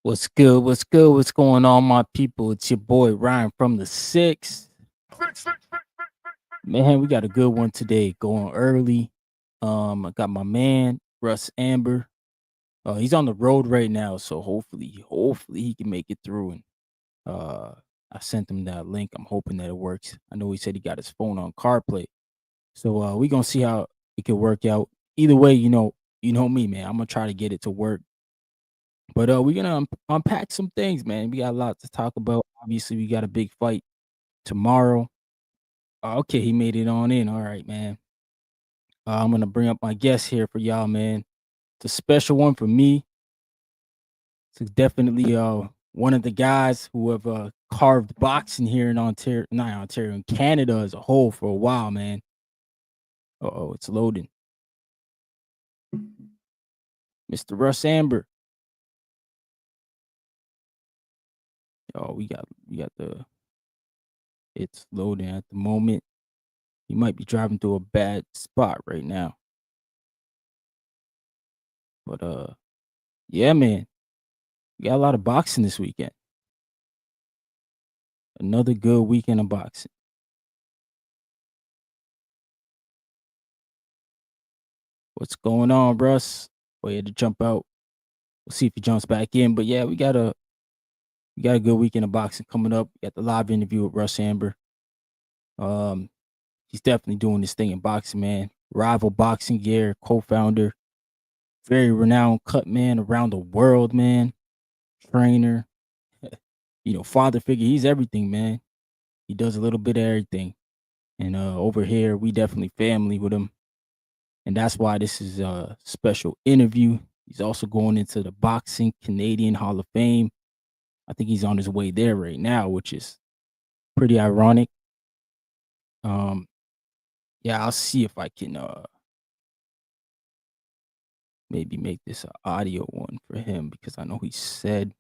What's good? What's good? What's going on, my people? It's your boy Ryan from the Six. Man, we got a good one today. Going early. I got my man Russ Anber. He's on the road right now, so hopefully he can make it through. And uh, I sent him that link. I'm hoping that it works. I know he said he got his phone on CarPlay, so we gonna see how it can work out. Either way, you know me, man. I'm gonna try to get it to work. But we're gonna unpack some things, man. We got a lot to talk about. Obviously, we got a big fight tomorrow. Okay, he made it on in. All right, man. I'm gonna bring up my guest here for y'all, man. It's a special one for me. It's definitely one of the guys who have carved boxing here in Ontario, not Ontario, in Canada as a whole for a while, man. Oh, it's loading. Mr. Russ Anber. Oh, we got the it's loading at the moment. He might be driving through a bad spot right now. But yeah, man. We got a lot of boxing this weekend. Another good weekend of boxing. What's going on, Russ? Well, he had to jump out. We'll see if he jumps back in. But yeah, we got a good weekend of boxing coming up. We got the live interview with Russ Anber. Um, he's definitely doing this thing in boxing, man. Rival Boxing Gear co-founder, very renowned cutman around the world, man. Trainer, father figure. He's everything, man. He does a little bit of everything. And over here, we definitely family with him. And that's why this is a special interview. He's also going into the Boxing Canadian Hall of Fame. I think he's on his way there right now, which is pretty ironic. Um, yeah, I'll see if I can maybe make this an audio one for him because I know he said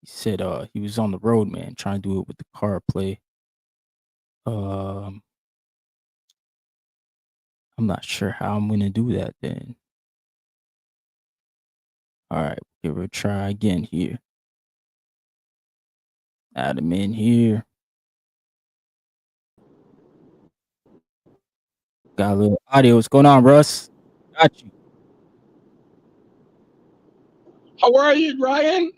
he was on the road, man, trying to do it with the car play. Um, I'm not sure how I'm gonna do that then. All right, give it a try again here. Add him in here. Got a little audio. What's going on, Russ? Got you. How are you, Ryan?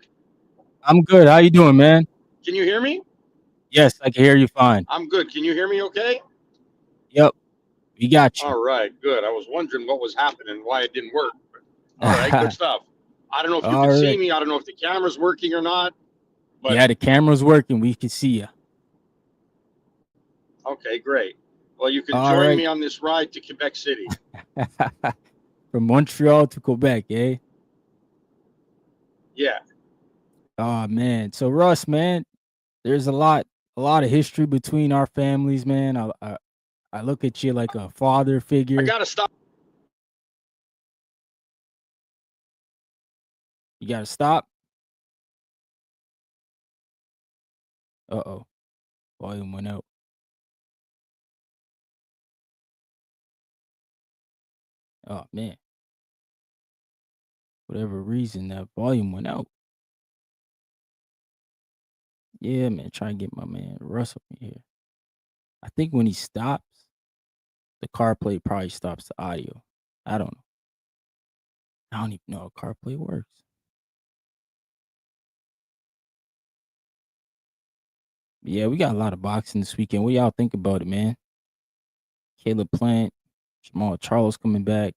I'm good. How you doing, man? Can you hear me? Yes, I can hear you fine. I'm good. Can you hear me okay? Yep, we got you. All right, good. I was wondering what was happening, why it didn't work. All right, good stuff. I don't know if you All can see right. me. I don't know if the camera's working or not, but Yeah, the camera's working. We can see you. okay, great. Well, you can All join right. me on this ride to Quebec City. From Montreal to Quebec, eh? Yeah. Oh man. So Russ, man, there's a lot of history between our families, man. I look at you like a father I figure. got to stop. You gotta stop. Uh-oh. Volume went out. Oh man. Whatever reason that volume went out. Yeah, man. Try and get my man Russ up in here. I think when he stops, the CarPlay probably stops the audio. I don't know. I don't even know how CarPlay works. Yeah, we got a lot of boxing this weekend. What y'all think about it, man? Caleb Plant, Jermall Charlo's coming back.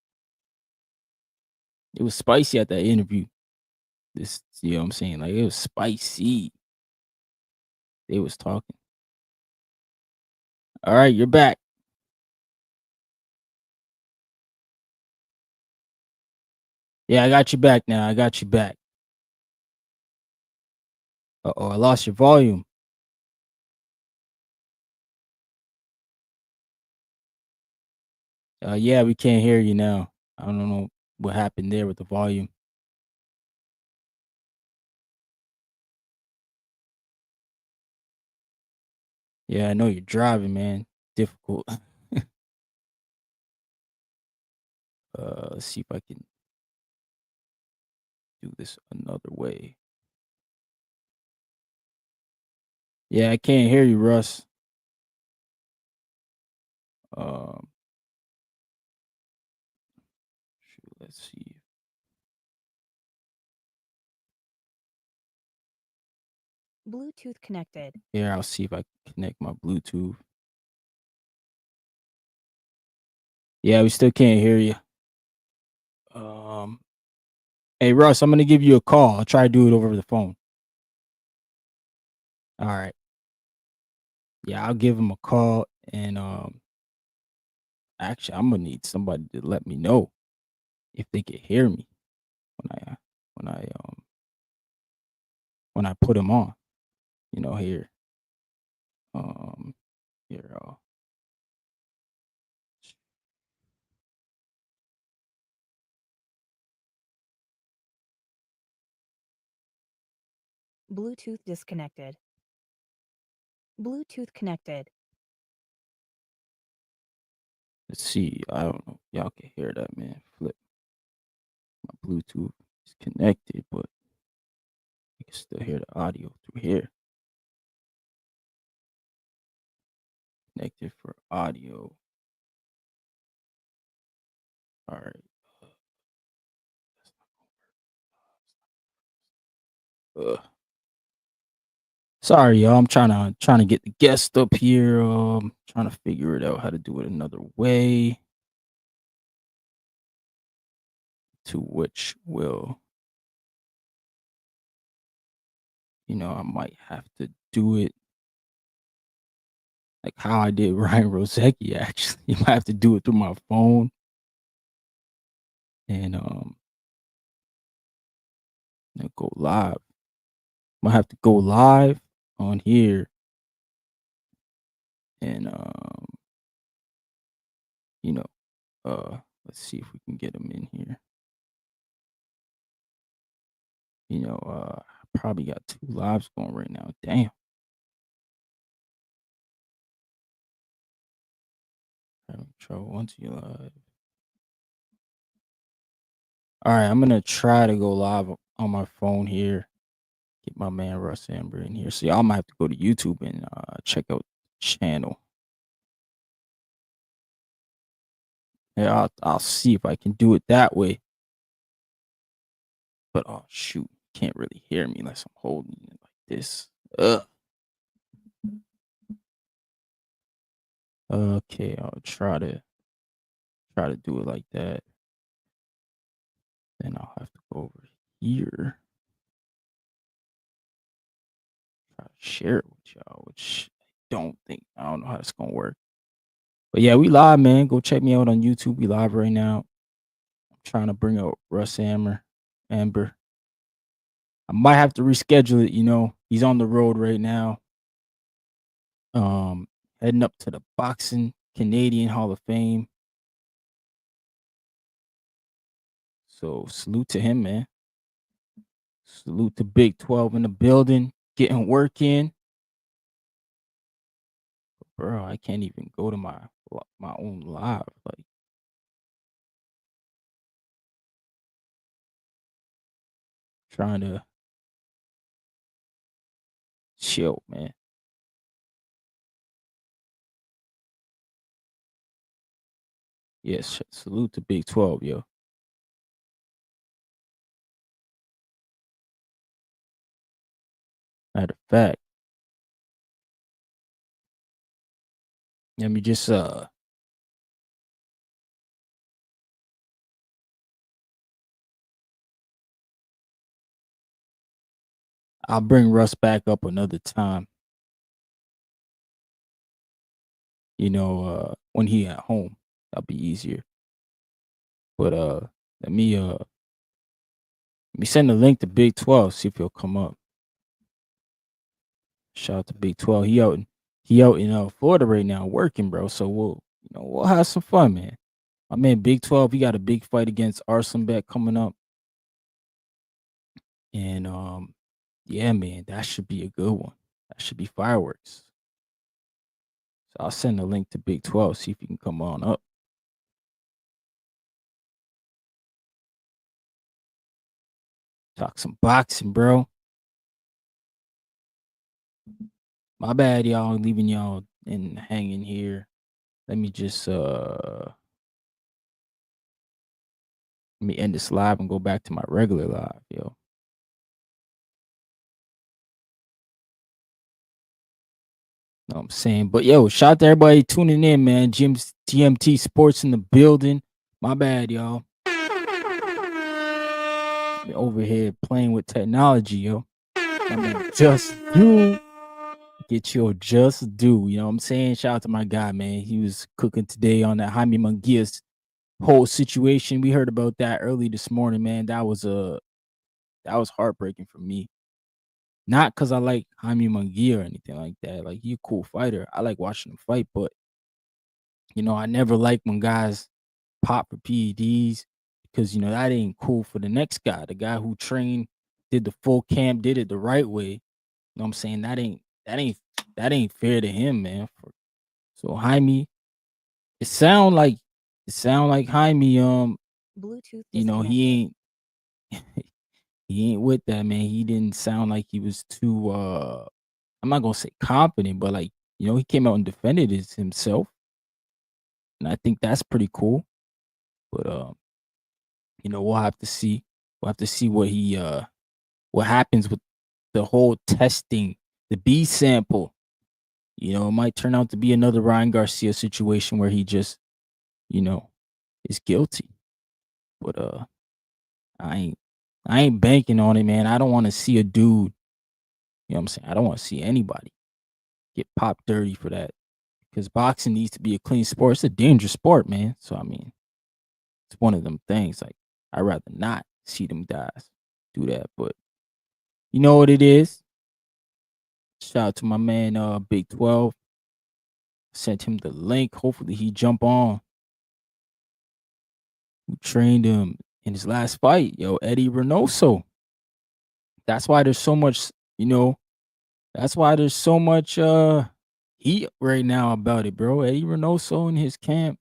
It was spicy at that interview. You know what I'm saying? Like, it was spicy. They was talking. All right, you're back. Yeah, I got you back now. I got you back. Uh-oh, I lost your volume. Yeah, we can't hear you now. I don't know what happened there with the volume. Yeah, I know you're driving, man. Difficult. Let's see if I can. do this another way. Yeah, I can't hear you, Russ. Um, shoot, let's see. Bluetooth connected. Here, I'll see if I can connect my Bluetooth. Yeah, we still can't hear you. Hey, Russ, I'm gonna give you a call. I'll try to do it over the phone. All right. Yeah, I'll give him a call, and actually, I'm gonna need somebody to let me know if they can hear me when I when I um when I put him on. You know, here. Um, here. Bluetooth disconnected. Bluetooth connected. Let's see. I don't know. Y'all can hear that, man. Flip. My Bluetooth is connected, but you can still hear the audio through here. Connected for audio. All right. Sorry, y'all. I'm trying to get the guest up here. Trying to figure it out how to do it another way, to which will, I might have to do it like how I did Ryan Rosecki. Actually, you might have to do it through my phone, and go live. Might have to go live on here, and you know, let's see if we can get him in here. I probably got 2 lives going right now. Damn. Having trouble once you live. All right, I'm gonna try to go live on my phone here. Get my man Russ Anber in here. So y'all might have to go to YouTube and check out the channel. Yeah, I'll see if I can do it that way. But oh shoot, can't really hear me unless I'm holding it like this. Okay, I'll try to do it like that. Then I'll have to go over here. Try to share it with y'all, which I don't know how it's gonna work. But yeah, we live, man. Go check me out on YouTube. We live right now. I'm trying to bring out Russ Anber. I might have to reschedule it. He's on the road right now. Heading up to the Boxing Canadian Hall of Fame. So salute to him, man. Salute to Big 12 in the building, getting work in. Bro, I can't even go to my own live. Like, trying to chill, man. Yes, salute to Big 12, yo. Matter of fact, let me just I'll bring Russ back up another time. When he at home, that'll be easier. But let me send the link to Big 12, see if he'll come up. Shout out to Big 12. He out in Florida right now working, bro. So we'll have some fun, man. My man Big 12, he got a big fight against Arsenbeck coming up. And yeah, man, that should be a good one. That should be fireworks. So I'll send a link to Big 12, see if he can come on up. Talk some boxing, bro. My bad, y'all. Leaving y'all and hanging here. Let me just let me end this live and go back to my regular live, yo. Know what I'm saying? But yo, shout out to everybody tuning in, man. GMT Sports in the building. My bad, y'all. Been over here playing with technology, yo. My man, just do. Get your just do. You know what I'm saying? Shout out to my guy, man. He was cooking today on that Jaime Munguia's whole situation. We heard about that early this morning, man. That was heartbreaking for me. Not because I like Jaime Munguia or anything like that. Like, he a cool fighter. I like watching him fight, but I never like when guys pop for PEDs because that ain't cool for the next guy. The guy who trained, did the full camp, did it the right way. You know what I'm saying? That ain't fair to him, man. So Jaime, it sound like Jaime, Bluetooth he disconnected. ain't he ain't with that, man. He didn't sound like he was too I'm not gonna say confident, but like, he came out and defended himself. And I think that's pretty cool. But we'll have to see. We'll have to see what happens with the whole testing, the B sample. It might turn out to be another Ryan Garcia situation where he just, is guilty. But I ain't banking on it, man. I don't want to see a dude, you know what I'm saying? I don't want to see anybody get popped dirty for that. Because boxing needs to be a clean sport. It's a dangerous sport, man. So I mean, it's one of them things. Like, I'd rather not see them guys do that. But you know what it is? Shout out to my man, Big 12. Sent him the link. Hopefully he jump on. Who trained him in his last fight? Yo, Eddie Reynoso. That's why there's so much, that's why there's so much heat right now about it, bro. Eddie Reynoso in his camp.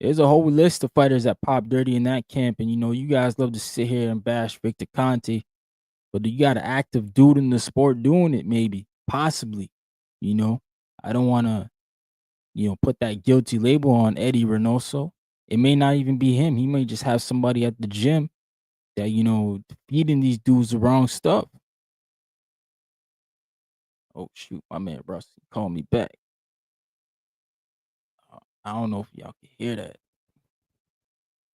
There's a whole list of fighters that pop dirty in that camp. And you guys love to sit here and bash Victor Conte. But you got an active dude in the sport doing it, maybe, possibly. I don't want to, put that guilty label on Eddie Reynoso. It may not even be him. He may just have somebody at the gym that, feeding these dudes the wrong stuff. Oh, shoot. My man Russ called me back. I don't know if y'all can hear that.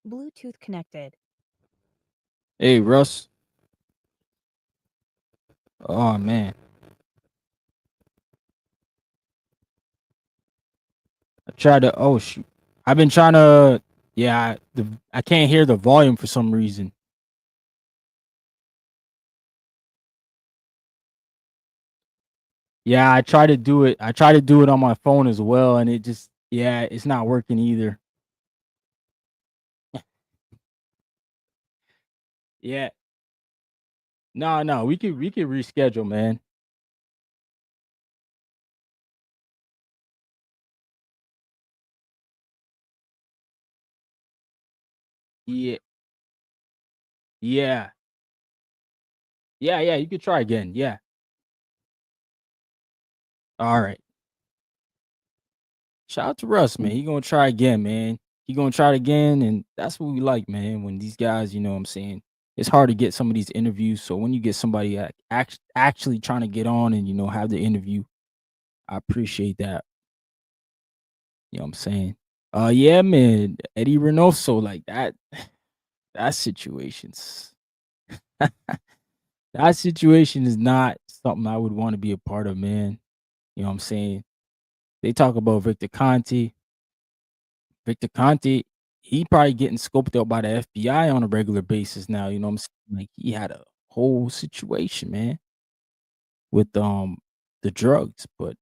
Bluetooth connected. Hey, Russ. Oh, man. I tried to, oh, shoot. I've been trying to, yeah, I can't hear the volume for some reason. Yeah, I try to do it. I try to do it on my phone as well, and it just, yeah, it's not working either. Yeah. No, we could reschedule, man. Yeah. Yeah. Yeah, you could try again. Yeah. All right. Shout out to Russ, man. He gonna try again, man. He gonna try it again, and that's what we like, man. When these guys, what I'm saying, it's hard to get some of these interviews. So when you get somebody actually trying to get on and have the interview, I appreciate that. You know what I'm saying? Yeah, man. Eddie Reynoso, like that. That situation's that situation is not something I would want to be a part of, man. You know what I'm saying? They talk about Victor Conte. Victor Conte, he probably getting scoped out by the FBI on a regular basis now. You know what I'm saying? Like, he had a whole situation, man, with the drugs. But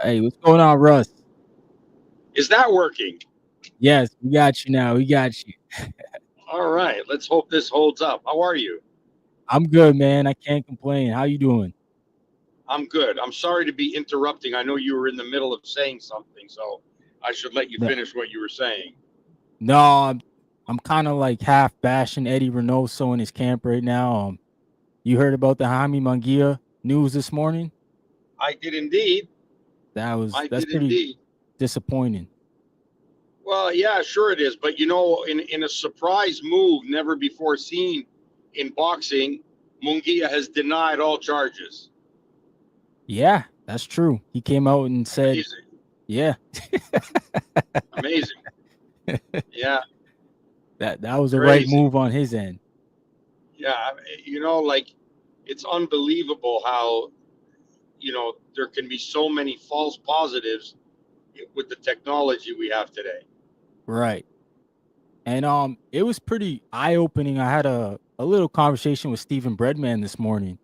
hey, what's going on, Russ? Is that working? Yes, we got you now. We got you. All right. Let's hope this holds up. How are you? I'm good, man. I can't complain. How you doing? I'm good. I'm sorry to be interrupting. I know you were in the middle of saying something, so I should let you No, finish what you were saying. no, I'm kind of like half bashing Eddie Reynoso in his camp right now. You heard about the Jaime Munguia news this morning? I did indeed. That's pretty disappointing. Well, yeah, sure it is. But in a surprise move never before seen in boxing, Munguia has denied all charges. Yeah, that's true. He came out and said, Amazing. "Yeah, Amazing. Yeah, that was the right crazy. move on his end." Yeah, like it's unbelievable how there can be so many false positives with the technology we have today. Right. And it was pretty eye-opening. I had a little conversation with Stephen Breadman this morning,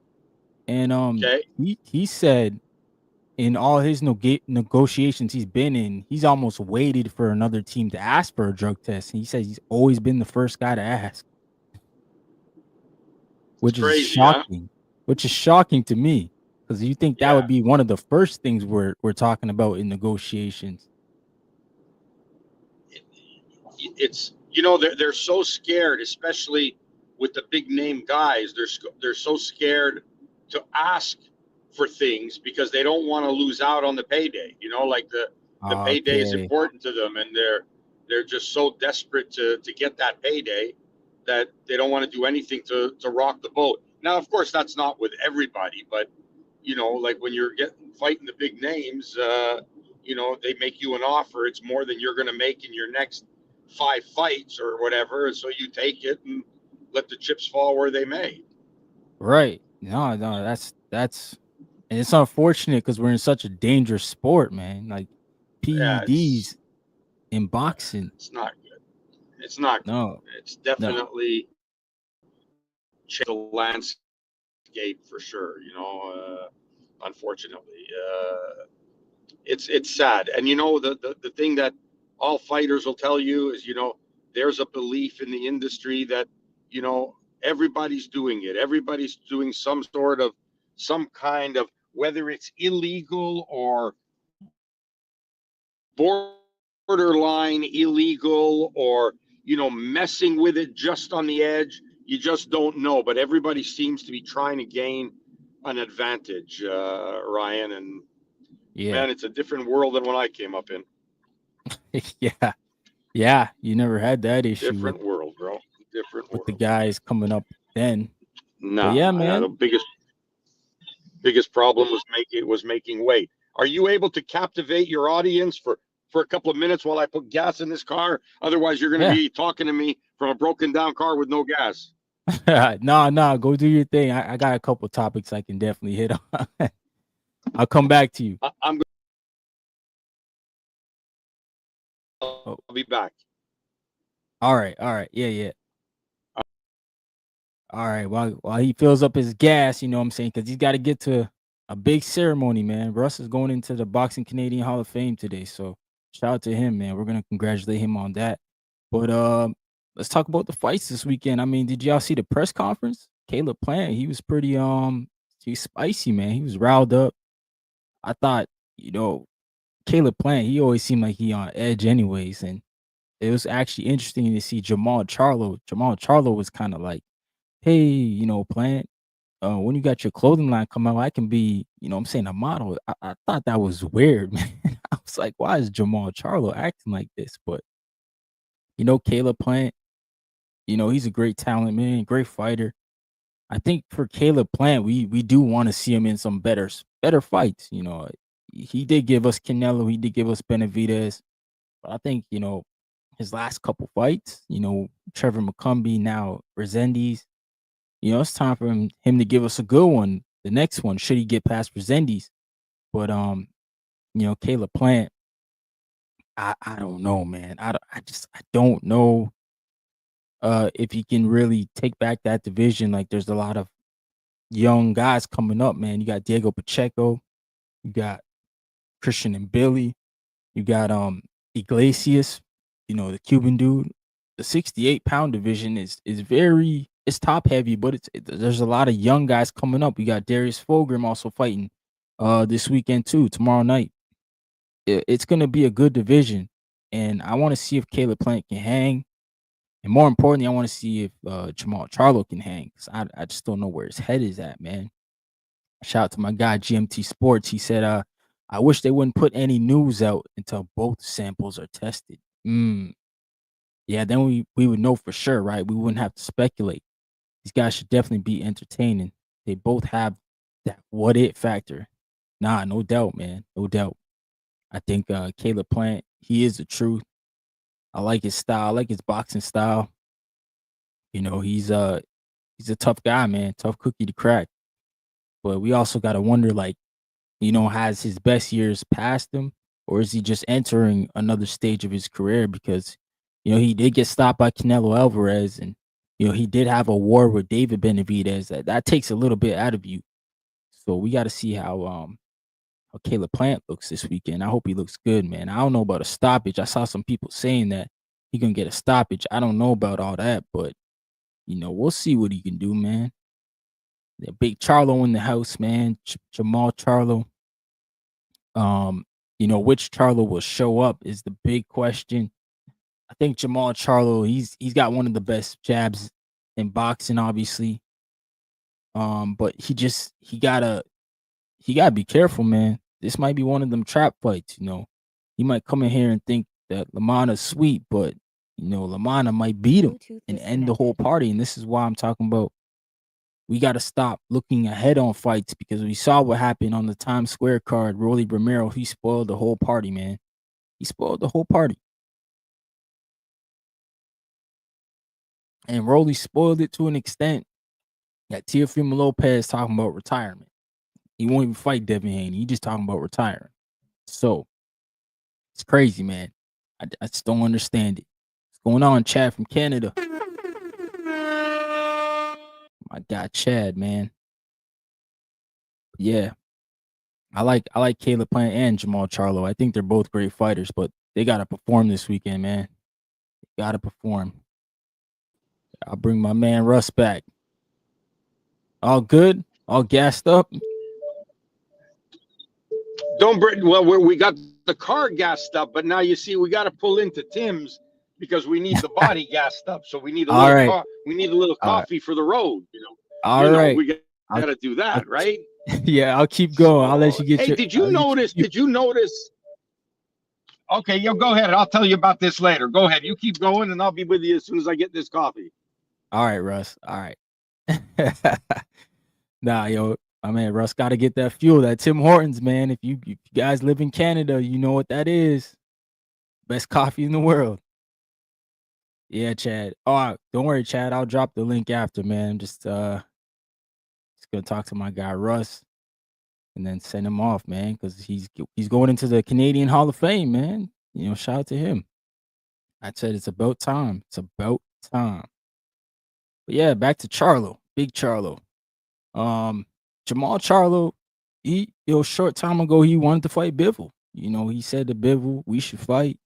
and Okay. he said in all his negotiations he's been in, he's almost waited for another team to ask for a drug test. And he says he's always been the first guy to ask, which It's is crazy, huh? shocking. Which is shocking to me because you think that Yeah. would be one of the first things we're talking about in negotiations. It's they're so scared, especially with the big name guys. They're so scared to ask for things because they don't want to lose out on the payday. Like the payday is Okay. important to them, and they're just so desperate to get that payday that they don't want to do anything to rock the boat. Now, of course, that's not with everybody, but like when you're fighting the big names, they make you an offer. It's more than you're going to make in your next 5 fights or whatever. So you take it and let the chips fall where they may. Right. No, that's and it's unfortunate because we're in such a dangerous sport, man. Like Yeah, PEDs in boxing. it's not good. It's not good. No, It's no. definitely changed the landscape for sure. Unfortunately, it's sad. And the thing that all fighters will tell you is there's a belief in the industry that everybody's doing it. Everybody's doing some kind of, whether it's illegal or borderline illegal or messing with it just on the edge. You just don't know, but everybody seems to be trying to gain an advantage, Ryan. And Yeah. man, it's a different world than when I came up in. Yeah. Yeah. You never had that issue Different world, bro. Different with the world. guys coming up then. Nah, yeah, man. the biggest problem was making weight. Are you able to captivate your audience for a couple of minutes while I put gas in this car? Otherwise, you're going to be talking to me from a broken down car with no gas. No, go do your thing. I got a couple topics I can definitely hit on. I'll come back to you. I'll be back. All right. Yeah. All right. While he fills up his gas, you know what I'm saying? Because he's got to get to a big ceremony, man. Russ is going into the Boxing Canadian Hall of Fame today. So shout out to him, man. We're going to congratulate him on that. But let's talk about the fights this weekend. I mean, did y'all see the press conference? Caleb Plant, he was pretty he's spicy, man. He was riled up. I thought, Caleb Plant, he always seemed like he on edge anyways. And it was actually interesting to see Jermall Charlo. Jermall Charlo was kind of like, hey, Plant, when you got your clothing line come out, I can be, I'm saying, a model. I thought that was weird, man. I was like, why is Jermall Charlo acting like this? But, Caleb Plant, he's a great talent, man, great fighter. I think for Caleb Plant, we do want to see him in some better fights. He did give us Canelo, he did give us Benavidez, but I think his last couple fights, Trevor McCumbee, now Resendiz, it's time for him to give us a good one. The next one, should he get past Resendiz? But Caleb Plant, I don't know, man. I don't know if he can really take back that division. Like, there's a lot of young guys coming up, man. You got Diego Pacheco, you got Christian and Billy, you got Iglesias, the Cuban dude. The 68-pound division is very, it's top heavy, but there's a lot of young guys coming up. You got Darius Fulgrim also fighting this weekend too, tomorrow night. It's gonna be a good division, and I want to see if Caleb Plant can hang. And more importantly, I want to see if Charlo can hang, 'cause I just don't know where his head is at, man. Shout out to my guy GMT Sports. He said, I wish they wouldn't put any news out until both samples are tested. Yeah, then we would know for sure, right? We wouldn't have to speculate. These guys should definitely be entertaining. They both have that what it factor. Nah, no doubt, man. No doubt. I think Caleb Plant, he is the truth. I like his style. I like his boxing style. You know, he's a tough guy, man. Tough cookie to crack. But we also gotta wonder, like, has his best years passed him, or is he just entering another stage of his career? Because, he did get stopped by Canelo Alvarez, and he did have a war with David Benavidez. That takes a little bit out of you. So we got to see how Caleb Plant looks this weekend. I hope he looks good, man. I don't know about a stoppage. I saw some people saying that he gonna get a stoppage. I don't know about all that, but we'll see what he can do, man. The big Charlo in the house, man. Jermall Charlo. Which Charlo will show up is the big question. I think Jermall Charlo, he's got one of the best jabs in boxing, obviously. But he gotta be careful, man. This might be one of them trap fights. He might come in here and think that Lamana's sweet, but Lamana might beat him Bluetooth and end the whole disconnected. party. And this is why I'm talking about we gotta stop looking ahead on fights, because we saw what happened on the Times Square card. Rolly Romero, he spoiled the whole party, man. He spoiled the whole party. And Rolly spoiled it to an extent that Teofimo Lopez talking about retirement. He won't even fight Devin Haney. He just talking about retiring. So it's crazy, man. I just don't understand it. What's going on, Chad from Canada? My guy Chad, man. Yeah. I like Caleb Plant and Jermall Charlo. I think they're both great fighters, but they gotta perform this weekend, man. They gotta perform. I'll bring my man Russ back. All good? All gassed up? Don't bring. Well, we got the car gassed up, but now you see we got to pull into Tim's because we need the body gassed up. So we need a All little right. we need a little All right. coffee for the road. All right. We I'll, got to do I'll that, right? yeah, I'll keep going. I'll let So, you get hey, your did you notice? you- Did you notice? Okay, go ahead. I'll tell you about this later. Go ahead. You keep going, and I'll be with you as soon as I get this coffee. All right, Russ. All right. Nah, yo, my man Russ got to get that fuel, that Tim Hortons, man. If you guys live in Canada, you know what that is. Best coffee in the world. Yeah, Chad. Oh, don't worry, Chad. I'll drop the link after, man. Just gonna talk to my guy Russ and then send him off, man, because he's going into the Canadian Hall of Fame, man. Shout out to him. I said it's about time. It's about time. But yeah, back to Charlo, big Charlo. Jermall Charlo, short time ago he wanted to fight Bivol. He said to Bivol, we should fight.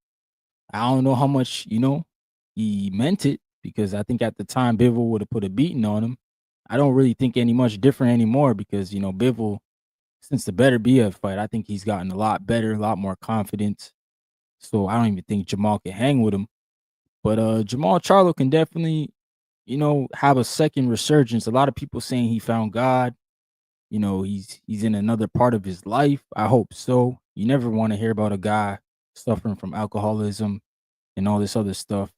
I don't know how much, he meant it, because I think at the time Bivol would have put a beating on him. I don't really think any much different anymore, because Bivol, since the Better BF fight, I think he's gotten a lot better, a lot more confidence. So I don't even think Jermall can hang with him. But Jermall Charlo can definitely, have a second resurgence. A lot of people saying he found God. He's in another part of his life. I hope so. You never want to hear about a guy suffering from alcoholism and all this other stuff.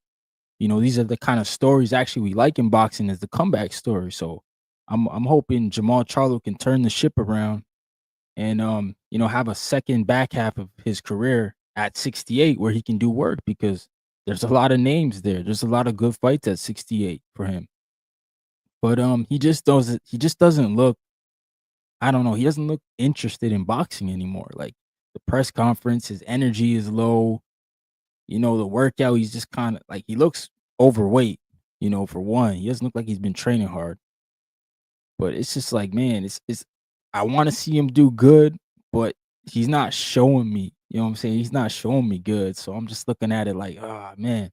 These are the kind of stories actually we like in boxing, is the comeback story. So I'm hoping Jermall Charlo can turn the ship around and have a second back half of his career at 68 where he can do work, because there's a lot of names there. There's a lot of good fights at 68 for him. But he just doesn't look, I don't know, he doesn't look interested in boxing anymore. Like, the press conference, his energy is low. The workout, he's just kind of like, he looks overweight, for one. He doesn't look like he's been training hard. But it's just like, man, it's I want to see him do good, but he's not showing me, you know what I'm saying? He's not showing me good. So I'm just looking at it like, oh man,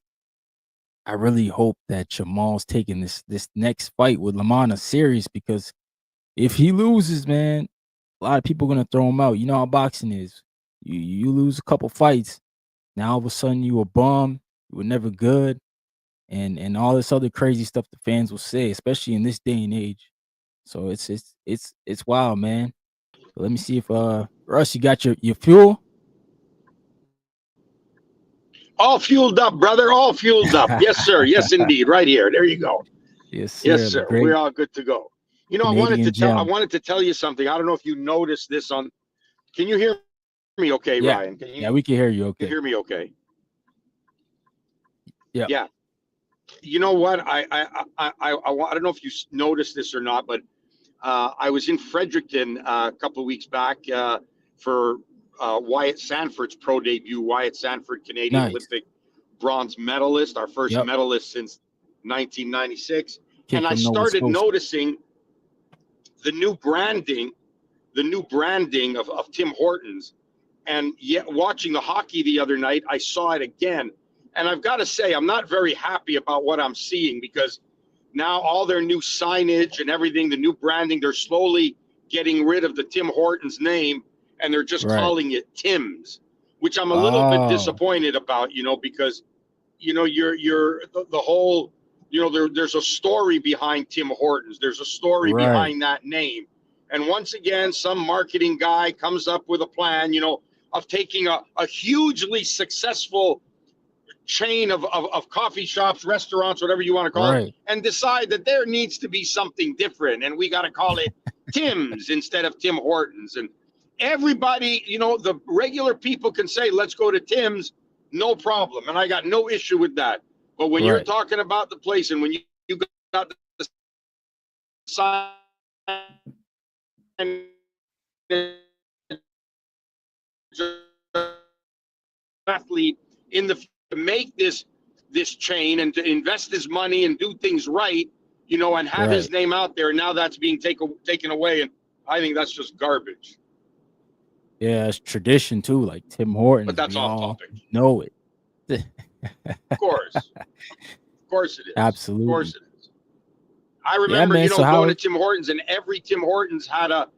I really hope that Jamal's taking this next fight with Lamana serious, because if he loses, man, a lot of people are gonna throw him out. You know how boxing is. You lose a couple fights, now all of a sudden you a bum. You were never good. and all this other crazy stuff the fans will say, especially in this day and age. So it's wild, man. Let me see if Russ, you got your fuel? All fueled up, brother. All fueled up. Yes, sir. Yes, indeed. Right here. There you go. Yes, Yes, sir. The sir. We're great all good to go. You know, I Canadian gem. wanted to tell you something. I don't know if you noticed this on. Can you hear me? Okay, Yeah. Ryan. Can Yeah, you we can hear you. Okay. hear me? Okay. Yeah. Yeah. You know what? I don't know if you noticed this or not, but I was in Fredericton a couple of weeks back for Wyatt Sanford's pro debut. Wyatt Sanford, Canadian Nice. Olympic bronze medalist, our first Yep. medalist since 1996. Kid And I from Nova started Scotia. noticing the new branding, of Tim Hortons. And yet, watching the hockey the other night, I saw it again. And I've got to say, I'm not very happy about what I'm seeing, because now all their new signage and everything, the new branding, they're slowly getting rid of the Tim Hortons name, and they're just Right. calling it Tim's, which I'm a little bit Oh, disappointed about, because you're the whole, there's a story behind Tim Hortons. There's a story right. behind that name. And once again, some marketing guy comes up with a plan, of taking a hugely successful chain of coffee shops, restaurants, whatever you want to call it, Right. and decide that there needs to be something different. And we got to call it Tim's instead of Tim Hortons. And everybody, the regular people can say, let's go to Tim's, no problem. And I got no issue with that. But when you're Right. talking about the place, and when you got the sign athlete in the to make this chain and to invest his money and do things right, and have his Right. name out there. And now that's being taken away, and I think that's just garbage. Yeah, it's tradition too, like Tim But Hortons. that's We off all topic. know it. Of course it is. Of Absolutely. course it is. I Yeah, remember, man. So going how to Tim Hortons, and every Tim Hortons had a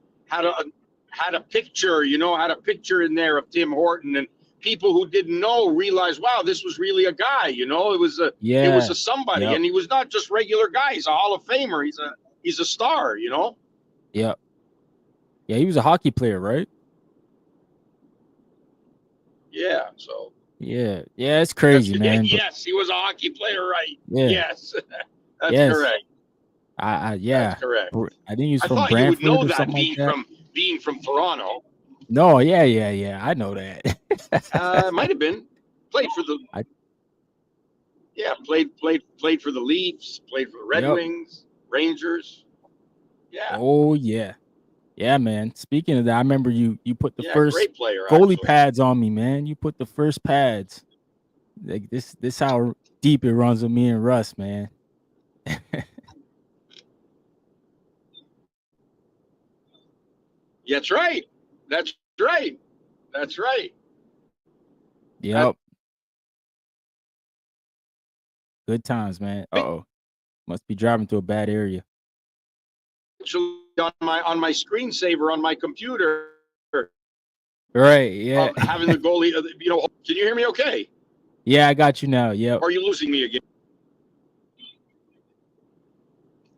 picture, had a picture in there of Tim Horton, and people who didn't know realized, wow, this was really a guy. It was a yeah. somebody, Yep. and he was not just regular guy. He's a Hall of Famer. He's a star. Yep. Yeah, he was a hockey player, right? Yeah. So Yeah. Yeah, it's crazy, man. But yes, he was a hockey player, right? yeah. Yes, that's Yes. correct. Yeah. That's correct. I think he was I from thought you would Brantford know or that, something like that. being from Toronto. No, yeah. I know that. Might have been played for the. I- Yeah, played for the Leafs, played for the Red Yep. Wings, Rangers. Yeah. Oh yeah. Yeah, man. Speaking of that, I remember you put the first great player, goalie actually. pads on me, man. You put the first pads. Like this how deep it runs with me and Russ, man. That's right. That's right. That's right. Yep. Good times, man. Uh-oh. Must be driving through a bad area. Actually, on my screensaver on my computer, Right, yeah. having the goalie, can you hear me okay? Yeah, I got you now. Yep. Or are you losing me again?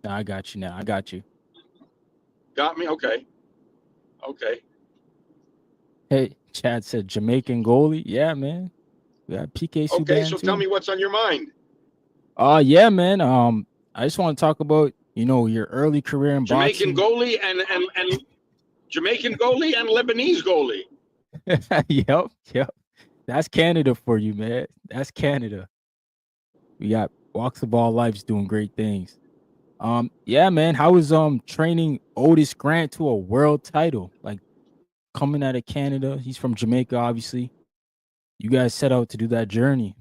No, I got you now. I got you. Got me? Okay. Hey, Chad said Jamaican goalie. Yeah, man. We got PK Subban Okay, so too. tell me what's on your mind. Yeah, man. I just want to talk about, your early career in Jamaican boxing. goalie and Jamaican goalie and Lebanese goalie. Yep. That's Canada for you, man. That's Canada. We got Walks of All Lives doing great things. Yeah, man. How was training Otis Grant to a world title? Like coming out of Canada. He's from Jamaica, obviously. You guys set out to do that journey.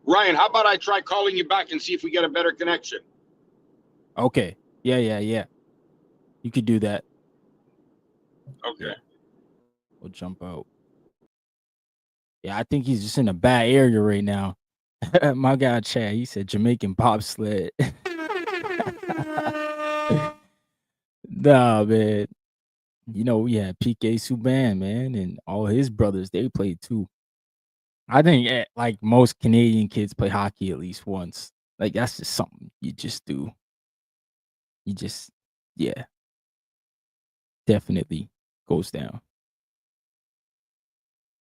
Ryan, how about I try calling you back and see if we get a better connection? Okay. Yeah. You could do that. Okay. Yeah. We'll jump out. Yeah, I think he's just in a bad area right now. My guy Chad, he said Jamaican bobsled. Nah, man. We had PK Subban, man, and all his brothers, they played too. I think, like, most Canadian kids play hockey at least once. Like, that's just something you just do. You just yeah, definitely goes down.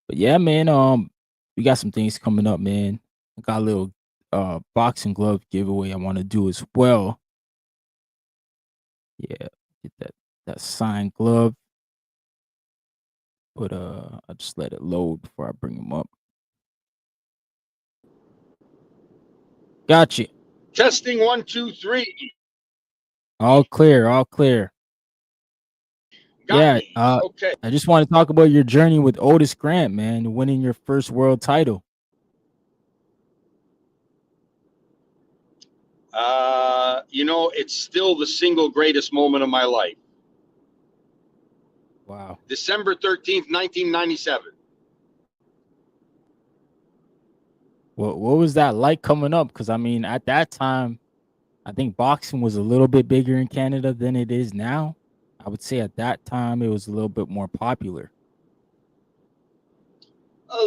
But yeah, man, we got some things coming up, man. I got a little, boxing glove giveaway I wanna do as well. Yeah, get that signed glove, but, I'll just let it load before I bring them up. Gotcha. Testing 1, 2, 3. All clear, all clear. Got Yeah, me. Okay. I just wanna talk about your journey with Otis Grant, man, winning your first world title. It's still the single greatest moment of my life. Wow. December 13th, 1997. What was that like coming up? Because I mean, at that time, I think boxing was a little bit bigger in Canada than it is now. I would say at that time, it was a little bit more popular.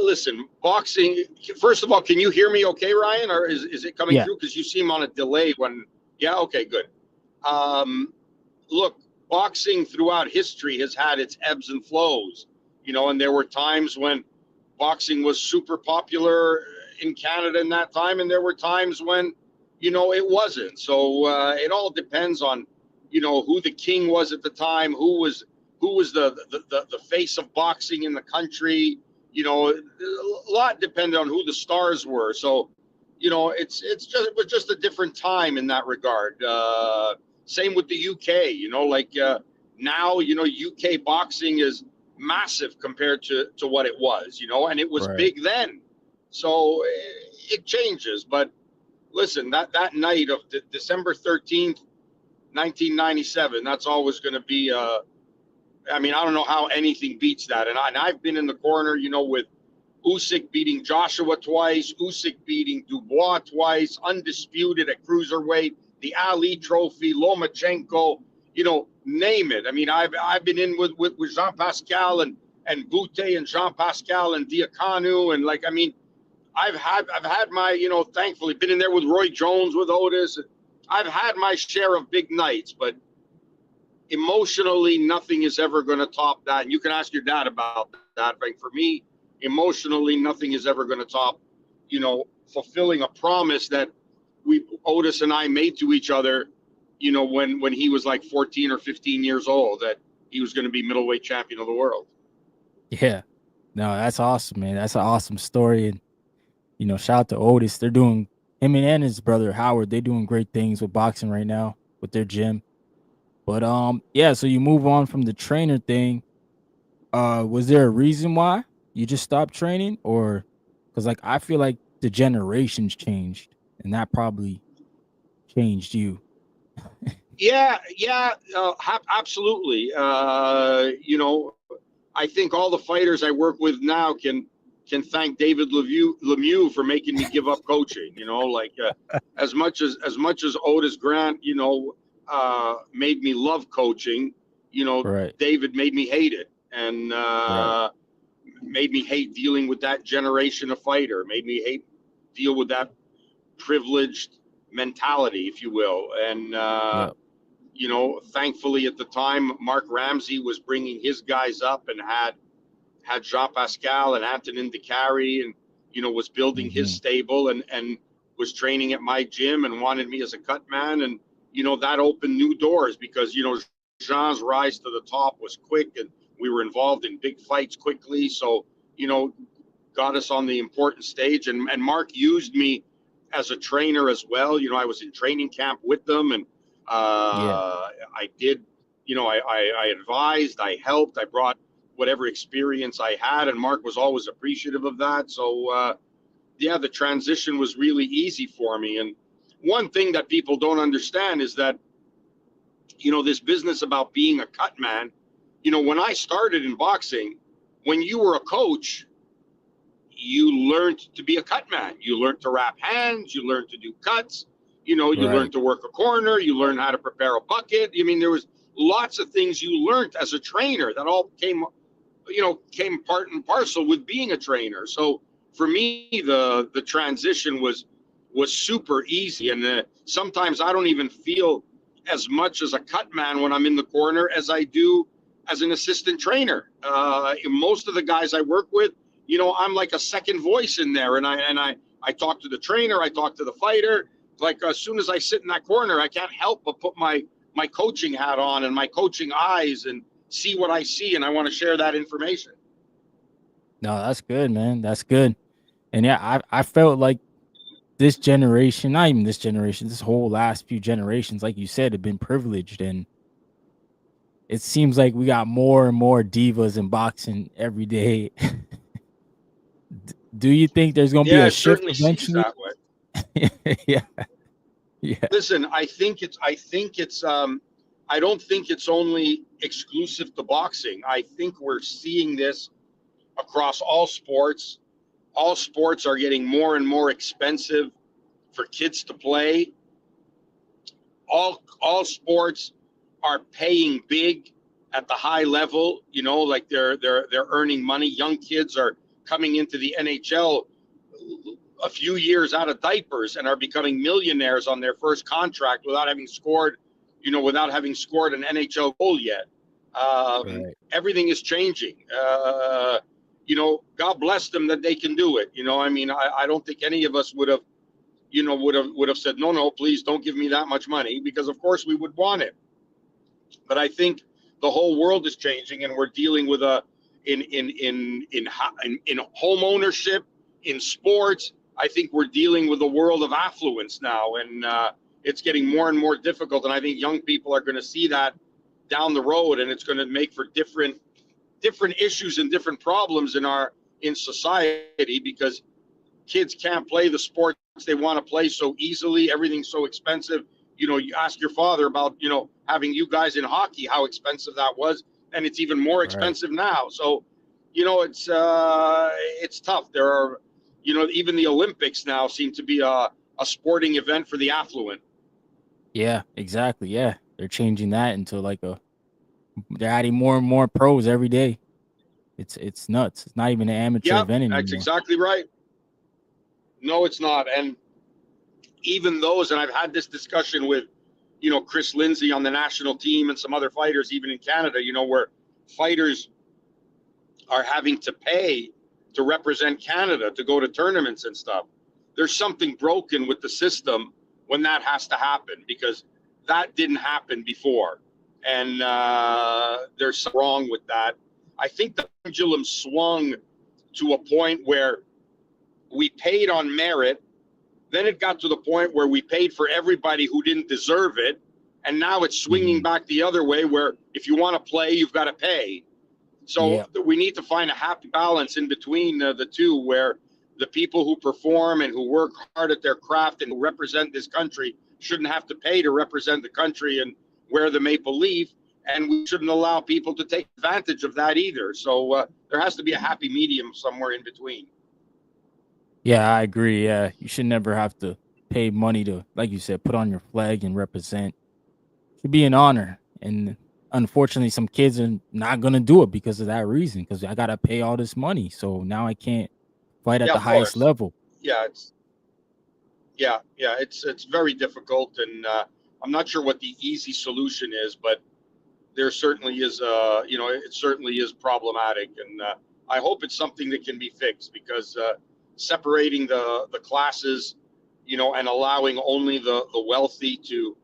Listen, boxing. First of all, can you hear me okay, Ryan? Or is it coming Yeah. through? Because you seem on a delay when. Yeah, okay, good. Look, boxing throughout history has had its ebbs and flows, and there were times when boxing was super popular in Canada in that time, and there were times when, it wasn't. So it all depends on, who the king was at the time, who was the face of boxing in the country. A lot depended on who the stars were. So, it was just a different time in that regard. Same with the UK. Now, UK boxing is massive compared to what it was, and it was Right. big then. So it changes. But listen, that night of December 13th, 1997, that's always going to be, I mean, I don't know how anything beats that. And I've been in the corner, with Usyk beating Joshua twice, Usyk beating Dubois twice, undisputed at cruiserweight, the Ali Trophy, Lomachenko, name it. I mean, I've been in with Jean Pascal and Boutte and Jean Pascal and Diakanu, and I mean, I've had my, thankfully been in there with Roy Jones, with Otis. I've had my share of big nights, but emotionally, nothing is ever going to top that. And you can ask your dad about that. But for me, emotionally, nothing is ever going to top, fulfilling a promise that Otis and I made to each other, when he was like 14 or 15 years old, that he was going to be middleweight champion of the world. Yeah. No, that's awesome, man. That's an awesome story. And, shout out to Otis. They're doing him and his brother Howard, they're doing great things with boxing right now with their gym. But yeah, so you move on from the trainer thing. Was there a reason why you just stopped training? Or because I feel like the generations changed and that probably changed you. Yeah, absolutely. I think all the fighters I work with now can thank David Lemieux for making me give up coaching. As much as Otis Grant, made me love coaching. Right. David made me hate it, and Right. made me hate dealing with that generation of fighter. Made me deal with that privileged mentality, if you will, and. Yep. Thankfully at the time, Mark Ramsey was bringing his guys up and had Jean Pascal and Antonin Decari, and was building his Mhm. stable and was training at my gym and wanted me as a cut man, and that opened new doors because Jean's rise to the top was quick, and we were involved in big fights quickly. So got us on the important stage, and Mark used me as a trainer as well. I was in training camp with them, and Yeah. I did, I advised, I helped, I brought whatever experience I had, and Mark was always appreciative of that. So yeah, the transition was really easy for me. And one thing that people don't understand is that this business about being a cut man, when I started in boxing, when you were a coach, you learned to be a cut man. You learned to wrap hands. You learned to do cuts. You Right. learned to work a corner. You learned how to prepare a bucket. I mean, there was lots of things you learned as a trainer that all came part and parcel with being a trainer. So for me, the transition was super easy, and sometimes I don't even feel as much as a cut man when I'm in the corner as I do as an assistant trainer. Most of the guys I work with, I'm like a second voice in there, and I talk to the trainer, I talk to the fighter. Like as soon as I sit in that corner, I can't help but put my coaching hat on and my coaching eyes and see what I see, and I want to share that information. No, that's good, man. That's good. And yeah, I felt like this generation, not even this generation, this whole last few generations, like you said, have been privileged, and it seems like we got more and more divas in boxing every day. Do you think there's gonna be Yeah, a it shift certainly seems eventually? that way. Yeah, yeah, Listen, I think it's I don't think it's only exclusive to boxing. I think we're seeing this across all sports. All sports are getting more and more expensive for kids to play. All sports are paying big at the high level, like they're earning money. Young kids are coming into the NHL a few years out of diapers and are becoming millionaires on their first contract without having scored an NHL goal yet. right. Everything is changing. God bless them that they can do it. I don't think any of us would have said, no, please don't give me that much money, because of course we would want it. But I think the whole world is changing, and we're dealing with in home ownership, in sports. I think we're dealing with a world of affluence now, and it's getting more and more difficult. And I think young people are going to see that down the road, and it's going to make for different issues and different problems in society, because kids can't play the sports they want to play so easily. Everything's so expensive. You ask your father about, having you guys in hockey, how expensive that was. And it's even more Right. expensive now. So, it's tough. There are, even the Olympics now seem to be a sporting event for the affluent. Yeah, exactly. Yeah, they're changing that into like they're adding more and more pros every day. It's nuts. It's not even an amateur Yeah, event that's anymore. exactly right. No, it's not. And even those, and I've had this discussion with, Chris Lindsay on the national team and some other fighters, even in Canada, where fighters are having to pay to represent Canada to go to tournaments and stuff. There's something broken with the system when that has to happen, because that didn't happen before. And there's something wrong with that. I think the pendulum swung to a point where we paid on merit. Then it got to the point where we paid for everybody who didn't deserve it. And now it's swinging Mhm. back the other way, where if you want to play, you've got to pay. So Yeah, we need to find a happy balance in between the two, where the people who perform and who work hard at their craft and who represent this country shouldn't have to pay to represent the country and wear the maple leaf. And we shouldn't allow people to take advantage of that either. So there has to be a happy medium somewhere in between. yeah, I agree. Yeah, you should never have to pay money to, like you said, put on your flag and represent. It should be an honor, and unfortunately, some kids are not gonna do it because of that reason. Because I gotta pay all this money, so now I can't fight at Yeah, the of highest course. level. Yeah, it's very difficult, and I'm not sure what the easy solution is, but there certainly is, it certainly is problematic, and I hope it's something that can be fixed, because separating the classes, and allowing only the wealthy to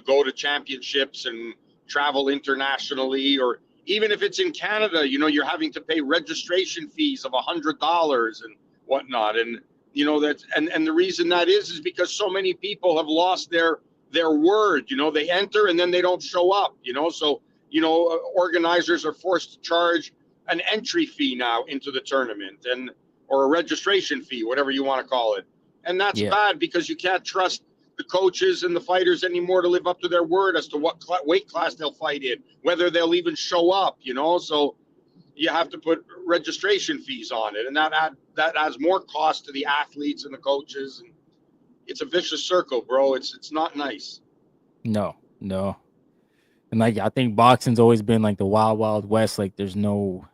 go to championships and travel internationally, or even if it's in Canada, you're having to pay registration fees of $100 and whatnot, and and the reason that is because so many people have lost their word. They enter and then they don't show up. So organizers are forced to charge an entry fee now into the tournament, or a registration fee, whatever you want to call it. And that's Yeah, bad, because you can't trust the coaches and the fighters anymore to live up to their word as to what weight class they'll fight in, whether they'll even show up. So you have to put registration fees on it, and that adds more cost to the athletes and the coaches, and it's a vicious circle, bro. It's not nice. no, no. And like I think boxing's always been like the wild, wild west. Like there's no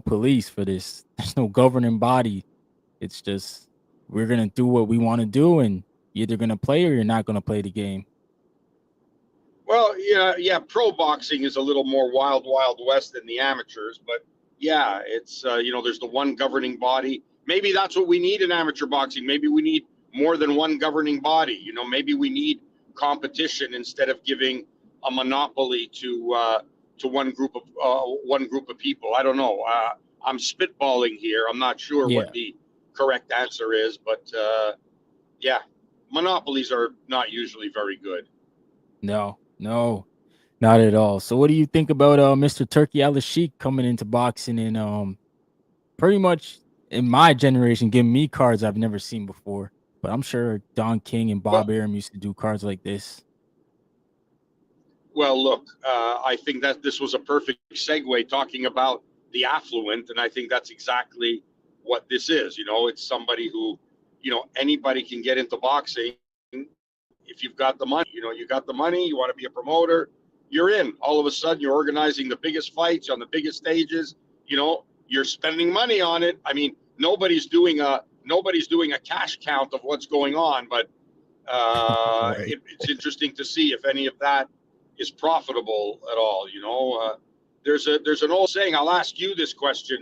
police for this. There's no governing body. It's just we're gonna do what we want to do, and you're either gonna play or you're not gonna play the game. Well, yeah. Pro boxing is a little more wild, wild west than the amateurs, but yeah, it's there's the one governing body. Maybe that's what we need in amateur boxing. Maybe we need more than one governing body. Maybe we need competition instead of giving a monopoly to one group of people. I don't know. I'm spitballing here. I'm not sure what Yeah. the correct answer is, but yeah, monopolies are not usually very good. No, not at all. So what do you think about Mr. Turkey Al Sheik coming into boxing and pretty much in my generation giving me cards I've never seen before. But I'm sure Don King and Well, Bob Arum used to do cards like this. Well, look, I think that this was a perfect segue talking about the affluent, and I think that's exactly what this is. It's somebody who, anybody can get into boxing if you've got the money. You got the money, you want to be a promoter, you're in. All of a sudden, you're organizing the biggest fights on the biggest stages. You're spending money on it. I mean, nobody's doing a cash count of what's going on, but Right. it's interesting to see if any of that is profitable at all. There's an old saying. I'll ask you this question,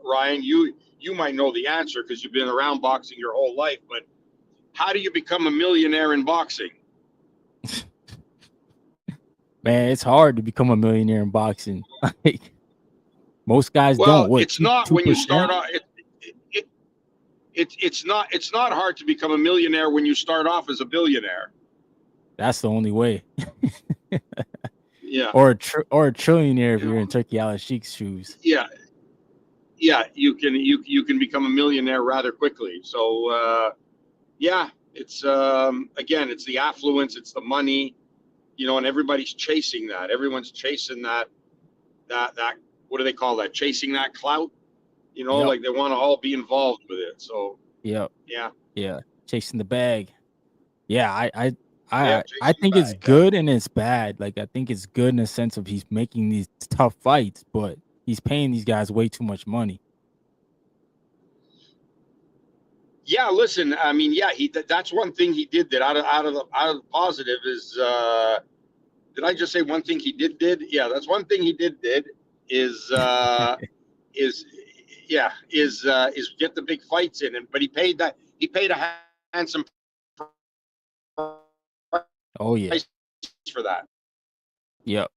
Ryan. You might know the answer because you've been around boxing your whole life. But how do you become a millionaire in boxing? Man, it's hard to become a millionaire in boxing. Like most guys don't. Well, What, it's not when you start 2%? off. It's not hard to become a millionaire when you start off as a billionaire. That's the only way. Yeah. or a trillionaire if You you're in know, Turkey Al Sheik's shoes. yeah. Yeah, you can become a millionaire rather quickly. So yeah, it's again, it's the affluence, it's the money, and everybody's chasing that. Everyone's chasing that what do they call that? Chasing that clout. Yep. Like they want to all be involved with it. So Yep. yeah, Yeah. Chasing the bag. Yeah, yeah, I chasing the think it's bag. Yeah. good and it's bad. Like I think it's good in the sense of he's making these tough fights, but he's paying these guys way too much money. Yeah, listen, I mean, yeah, that's one thing he did that out of the positive is did I just say one thing he did? Yeah, that's one thing he did is is is get the big fights in, but he paid a handsome Oh yeah. price for that. Yep.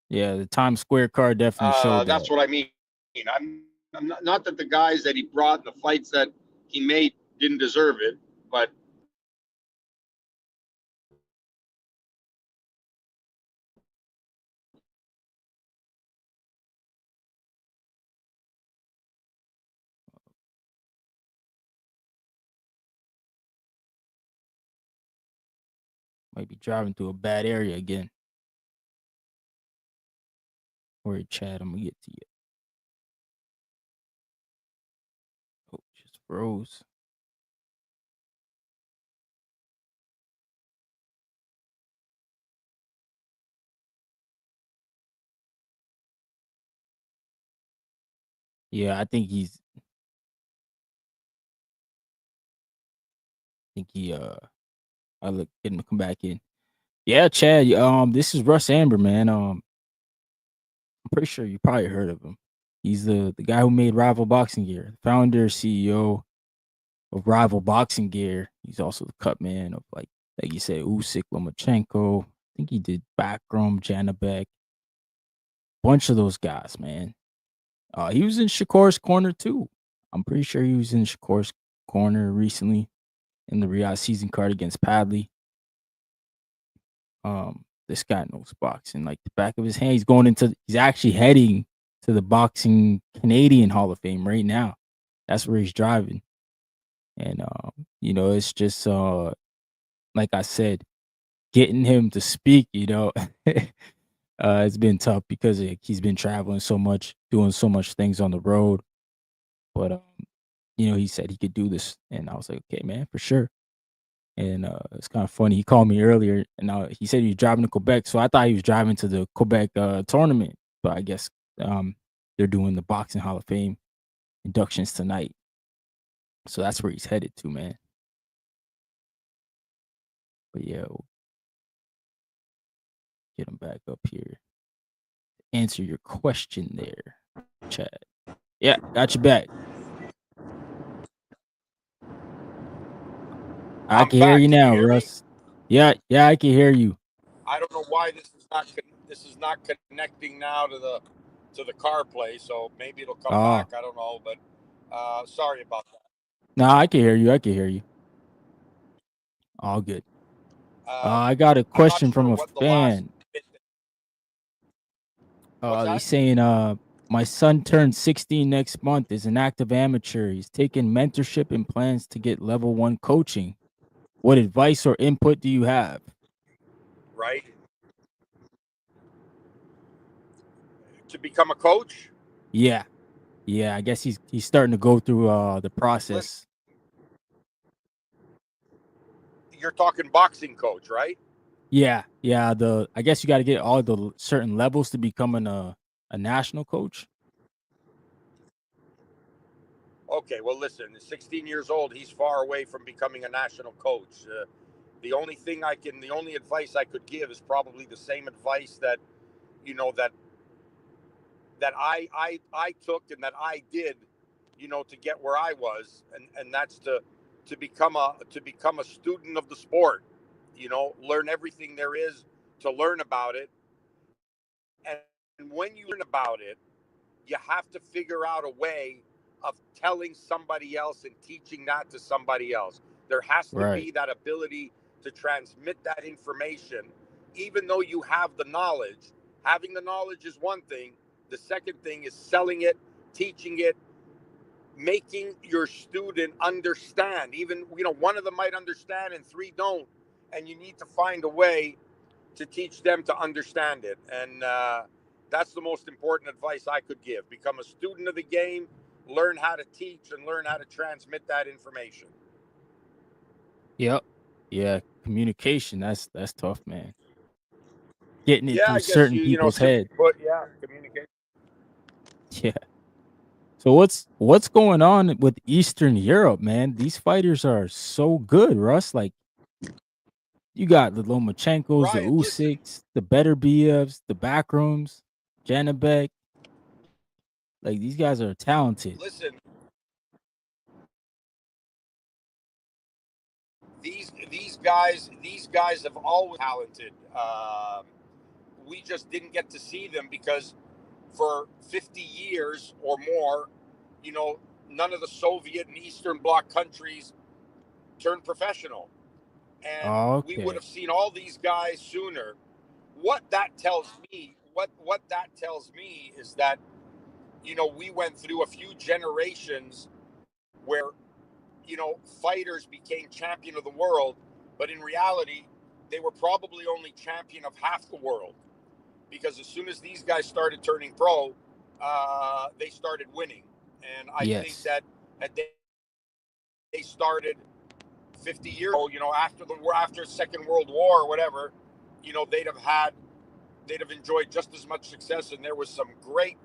Yeah, the Times Square card definitely showed That's that. what I mean. I'm not that the guys that he brought in the fights that he made didn't deserve it, but Might be driving through a bad area again. Or Chad, I'm gonna get to you. Oh, just froze. Yeah, I think he I look get him to come back in. Yeah, Chad, this is Russ Anber, man. I'm pretty sure you probably heard of him. He's the guy who made Rival Boxing Gear, founder, CEO of Rival Boxing Gear. He's also the cut man of like you said, Usyk, Lomachenko. I think he did Backroom, Janabek, bunch of those guys, man. He was in Shakur's corner too. I'm pretty sure he was in Shakur's corner recently in the Riyadh season card against Padley. This guy knows boxing like the back of his hand. He's actually heading to the Boxing Canadian Hall of Fame right now. That's where he's driving. And it's just like I said, getting him to speak, it's been tough because he's been traveling so much, doing so much things on the road. But he said he could do this, and I was like, okay, man, for sure. And it's kind of funny. He called me earlier, and he said he was driving to Quebec. So I thought he was driving to the Quebec tournament, but I guess um, they're doing the Boxing Hall of Fame inductions tonight. So that's where he's headed to, man. But yeah, we'll get him back up here. Answer your question there, Chad. Yeah, got you back. I I'm can hear back. you Can you now, hear me? Russ. Yeah, I can hear you. I don't know why this is not connecting now to the CarPlay, so maybe it'll come Oh, back. I don't know, but sorry about that. no, I can hear you. I can hear you. All good. I got a I'm not question sure from a what the last fan. bit. What's He's that? saying, my son turns 16 next month, is an active amateur. He's taking mentorship and plans to get level 1 coaching. What advice or input do you have? Right? To become a coach? Yeah. Yeah, I guess he's starting to go through the Listen, process. you're talking boxing coach, right? Yeah. Yeah, I guess you got to get all the certain levels to become a national coach. Okay, well, listen, 16 years old, he's far away from becoming a national coach. The only advice I could give is probably the same advice that, you know, that I took and that I did, to get where I was, and that's to become a student of the sport, learn everything there is to learn about it, and when you learn about it, you have to figure out a way of telling somebody else and teaching that to somebody else. There has to Right. be that ability to transmit that information, even though you have the knowledge. Having the knowledge is one thing. The second thing is selling it, teaching it, making your student understand. Even, one of them might understand and three don't. And you need to find a way to teach them to understand it. And that's the most important advice I could give. Become a student of the game, learn how to teach, and learn how to transmit that information. Yep. Yeah, communication, that's tough, man. Getting it Yeah, through I guess certain you know, people's simply head. put, yeah, communicate. Yeah. So what's going on with Eastern Europe, man? These fighters are so good, Russ. Like, you got the Lomachenkos, the Ryan, listen, Usyks, the Beterbievs, the Backrooms, Janabek. Like, these guys are talented. listen. These guys have always talented. We just didn't get to see them because for 50 years or more, you know, none of the Soviet and Eastern Bloc countries turned professional. And we would Okay. have seen all these guys sooner. What that tells me is that, we went through a few generations where, fighters became champion of the world, but in reality, they were probably only champion of half the world, because as soon as these guys started turning pro, they started winning. And I think Yes. that had they started 50 years ago, after Second World War or whatever, they'd have enjoyed just as much success. And there was some great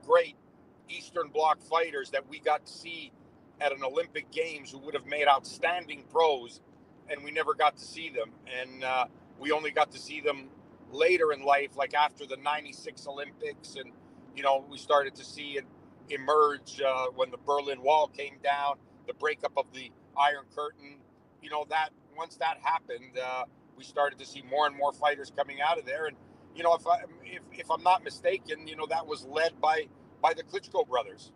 Eastern Bloc fighters that we got to see at an Olympic Games who would have made outstanding pros, and we never got to see them. And we only got to see them later in life, like after the '96 Olympics, and we started to see it emerge when the Berlin Wall came down, the breakup of the Iron Curtain. That once that happened, we started to see more and more fighters coming out of there. And if I'm not mistaken, that was led by the Klitschko brothers.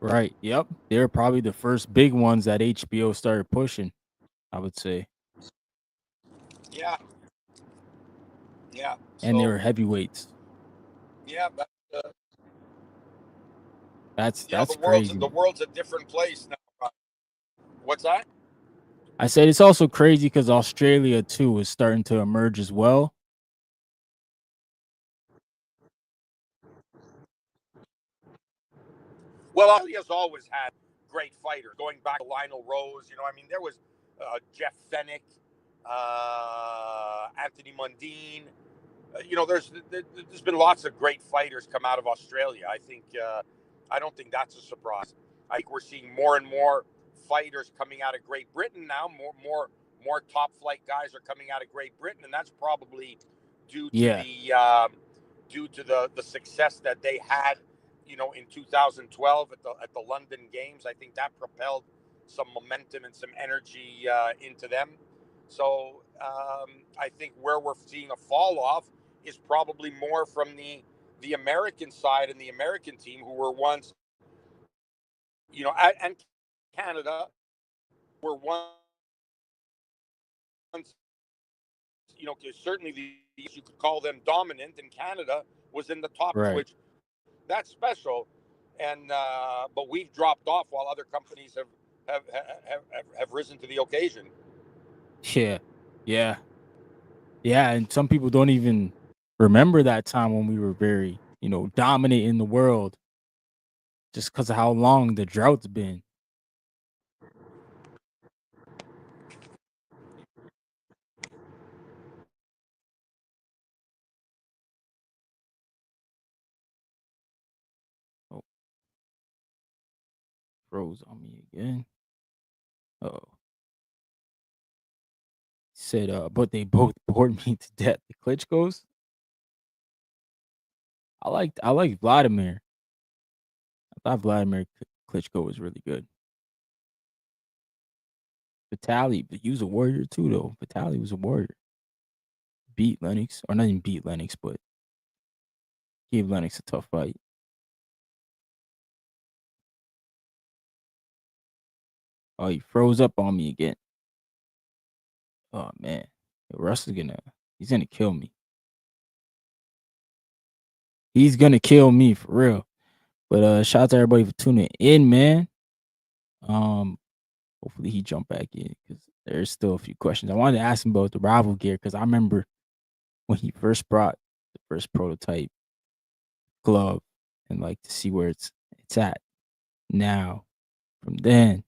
Right. Yep. They're probably the first big ones that HBO started pushing, I would say. Yeah, yeah. And they So were heavyweights. yeah, That's the world's crazy, the man. world's a different place now. What's that? I said it's also crazy because Australia too is starting to emerge as well. Well, Australia's always had great fighters, going back to Lionel Rose. I mean, there was Jeff Fennick, Anthony Mundine. There's been lots of great fighters come out of Australia. I don't think that's a surprise. I think we're seeing more and more fighters coming out of Great Britain now. More top flight guys are coming out of Great Britain, and that's probably due to Yeah. the success that they had, in 2012 at the London Games. I think that propelled some momentum and some energy into them. So I think where we're seeing a fall off is probably more from the American side and the American team, who were once, and Canada were once, certainly you could call them dominant, and Canada was in the top, Right. which that's special. And but we've dropped off while other companies have risen to the occasion. Yeah. And some people don't even remember that time when we were very, dominant in the world, just because of how long the drought's been. Oh, froze on me again. Oh, said, but they both bored me to death. The Klitschko's. I like Vladimir. I thought Vladimir Klitschko was really good. Vitaly, but he was a warrior too, though. Vitaly was a warrior. Beat Lennox, or not even beat Lennox, but gave Lennox a tough fight. Oh, he froze up on me again. Oh man, Russ is he's gonna kill me. He's gonna kill me for real. But shout out to everybody for tuning in, man. Hopefully he jump back in because there's still a few questions. I wanted to ask him about the rival gear because I remember when he first brought the first prototype glove and like to see where it's at now. From then,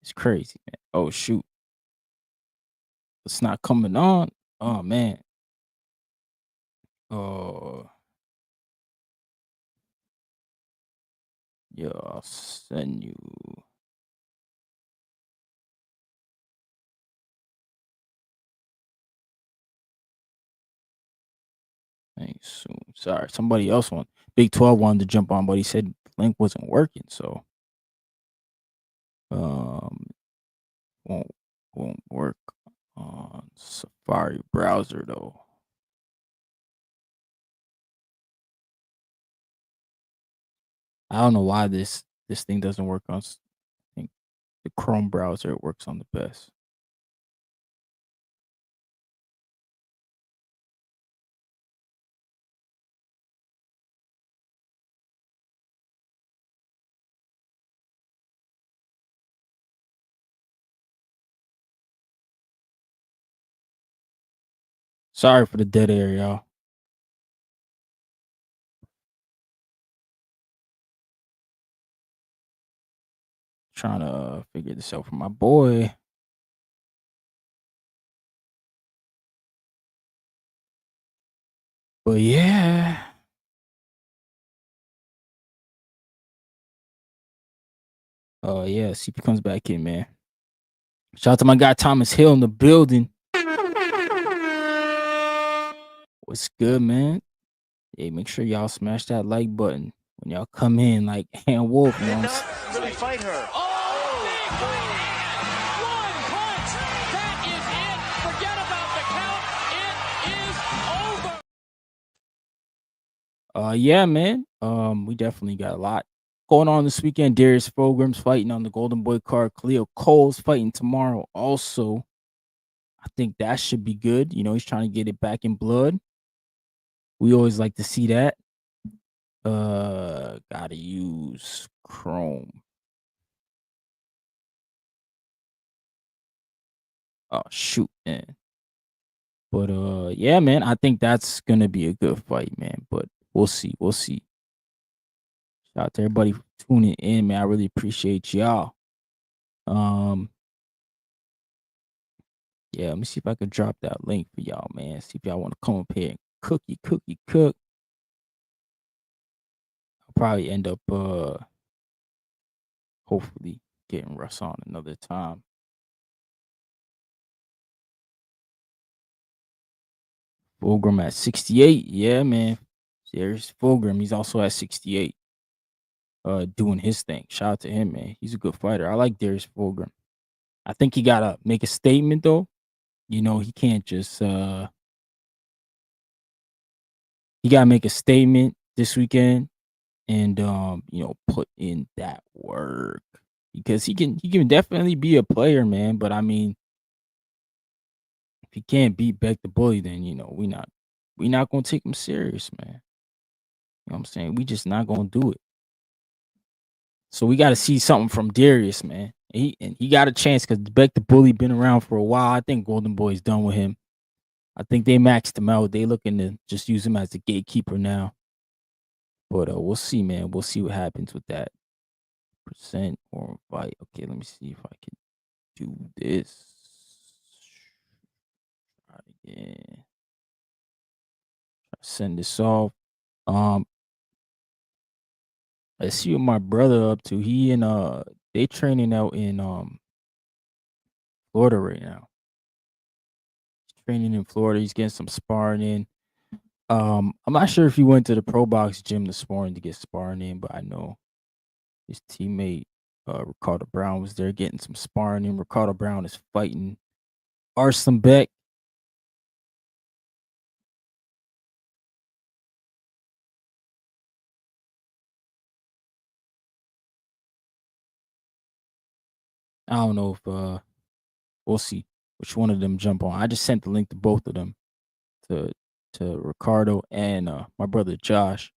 it's crazy, man. Oh shoot, it's not coming on. Oh man. Oh yeah, I'll send you. Thanks soon. Sorry, somebody else Big 12 wanted to jump on, but he said the link wasn't working, so um won't work on Safari browser though. I don't know why this thing doesn't work on. I think the Chrome browser it works on the best. Sorry for the dead air, y'all. Trying to figure this out for my boy. But yeah. Yeah, CP comes back in, man. Shout out to my guy Thomas Hill in the building. What's good, man? Hey, make sure y'all smash that like button when y'all come in like Hand Wolf. You know what I'm Really fight her. Oh, big right hand. One punch. That is it. Forget about the count. It is over. Yeah, man. We definitely got a lot going on this weekend. Darius Fogram's fighting on the Golden Boy card. Khalil Cole's fighting tomorrow. Also, I think that should be good. He's trying to get it back in blood. We always like to see that. Gotta use Chrome. Oh shoot, man. But yeah, man. I think that's gonna be a good fight, man. But we'll see. Shout out to everybody for tuning in, man. I really appreciate y'all. Yeah, let me see if I could drop that link for y'all, man. See if y'all want to come up here and cook. I'll probably end up hopefully getting Russ on another time. Fulgram at 68. Yeah, man. There's Fulgram. He's also at 68. Doing his thing. Shout out to him, man. He's a good fighter. I like Darius Fulgram. I think he gotta make a statement though. You know, he can't just he gotta make a statement this weekend and put in that work. Because he can definitely be a player, man. But I mean, if he can't beat Beck the Bully, then we not gonna take him serious, man. You know what I'm saying? We just not gonna do it. So we got to see something from Darius, man. He got a chance because Beck the Bully been around for a while. I think Golden Boy's done with him. I think they maxed him out. They looking to just use him as a gatekeeper now. But we'll see, man. We'll see what happens with that percent or fight. Okay, let me see if I can do this. Try it again. Send this off. Let's see what my brother up to. He and they training out in Florida right now. He's training in Florida. He's getting some sparring in. I'm not sure if he went to the Pro Box gym this morning to get sparring in, but I know his teammate Ricardo Brown was there getting some sparring in. Ricardo Brown is fighting Arslan Beck. I don't know if we'll see which one of them jump on. I just sent the link to both of them to Ricardo and my brother Josh.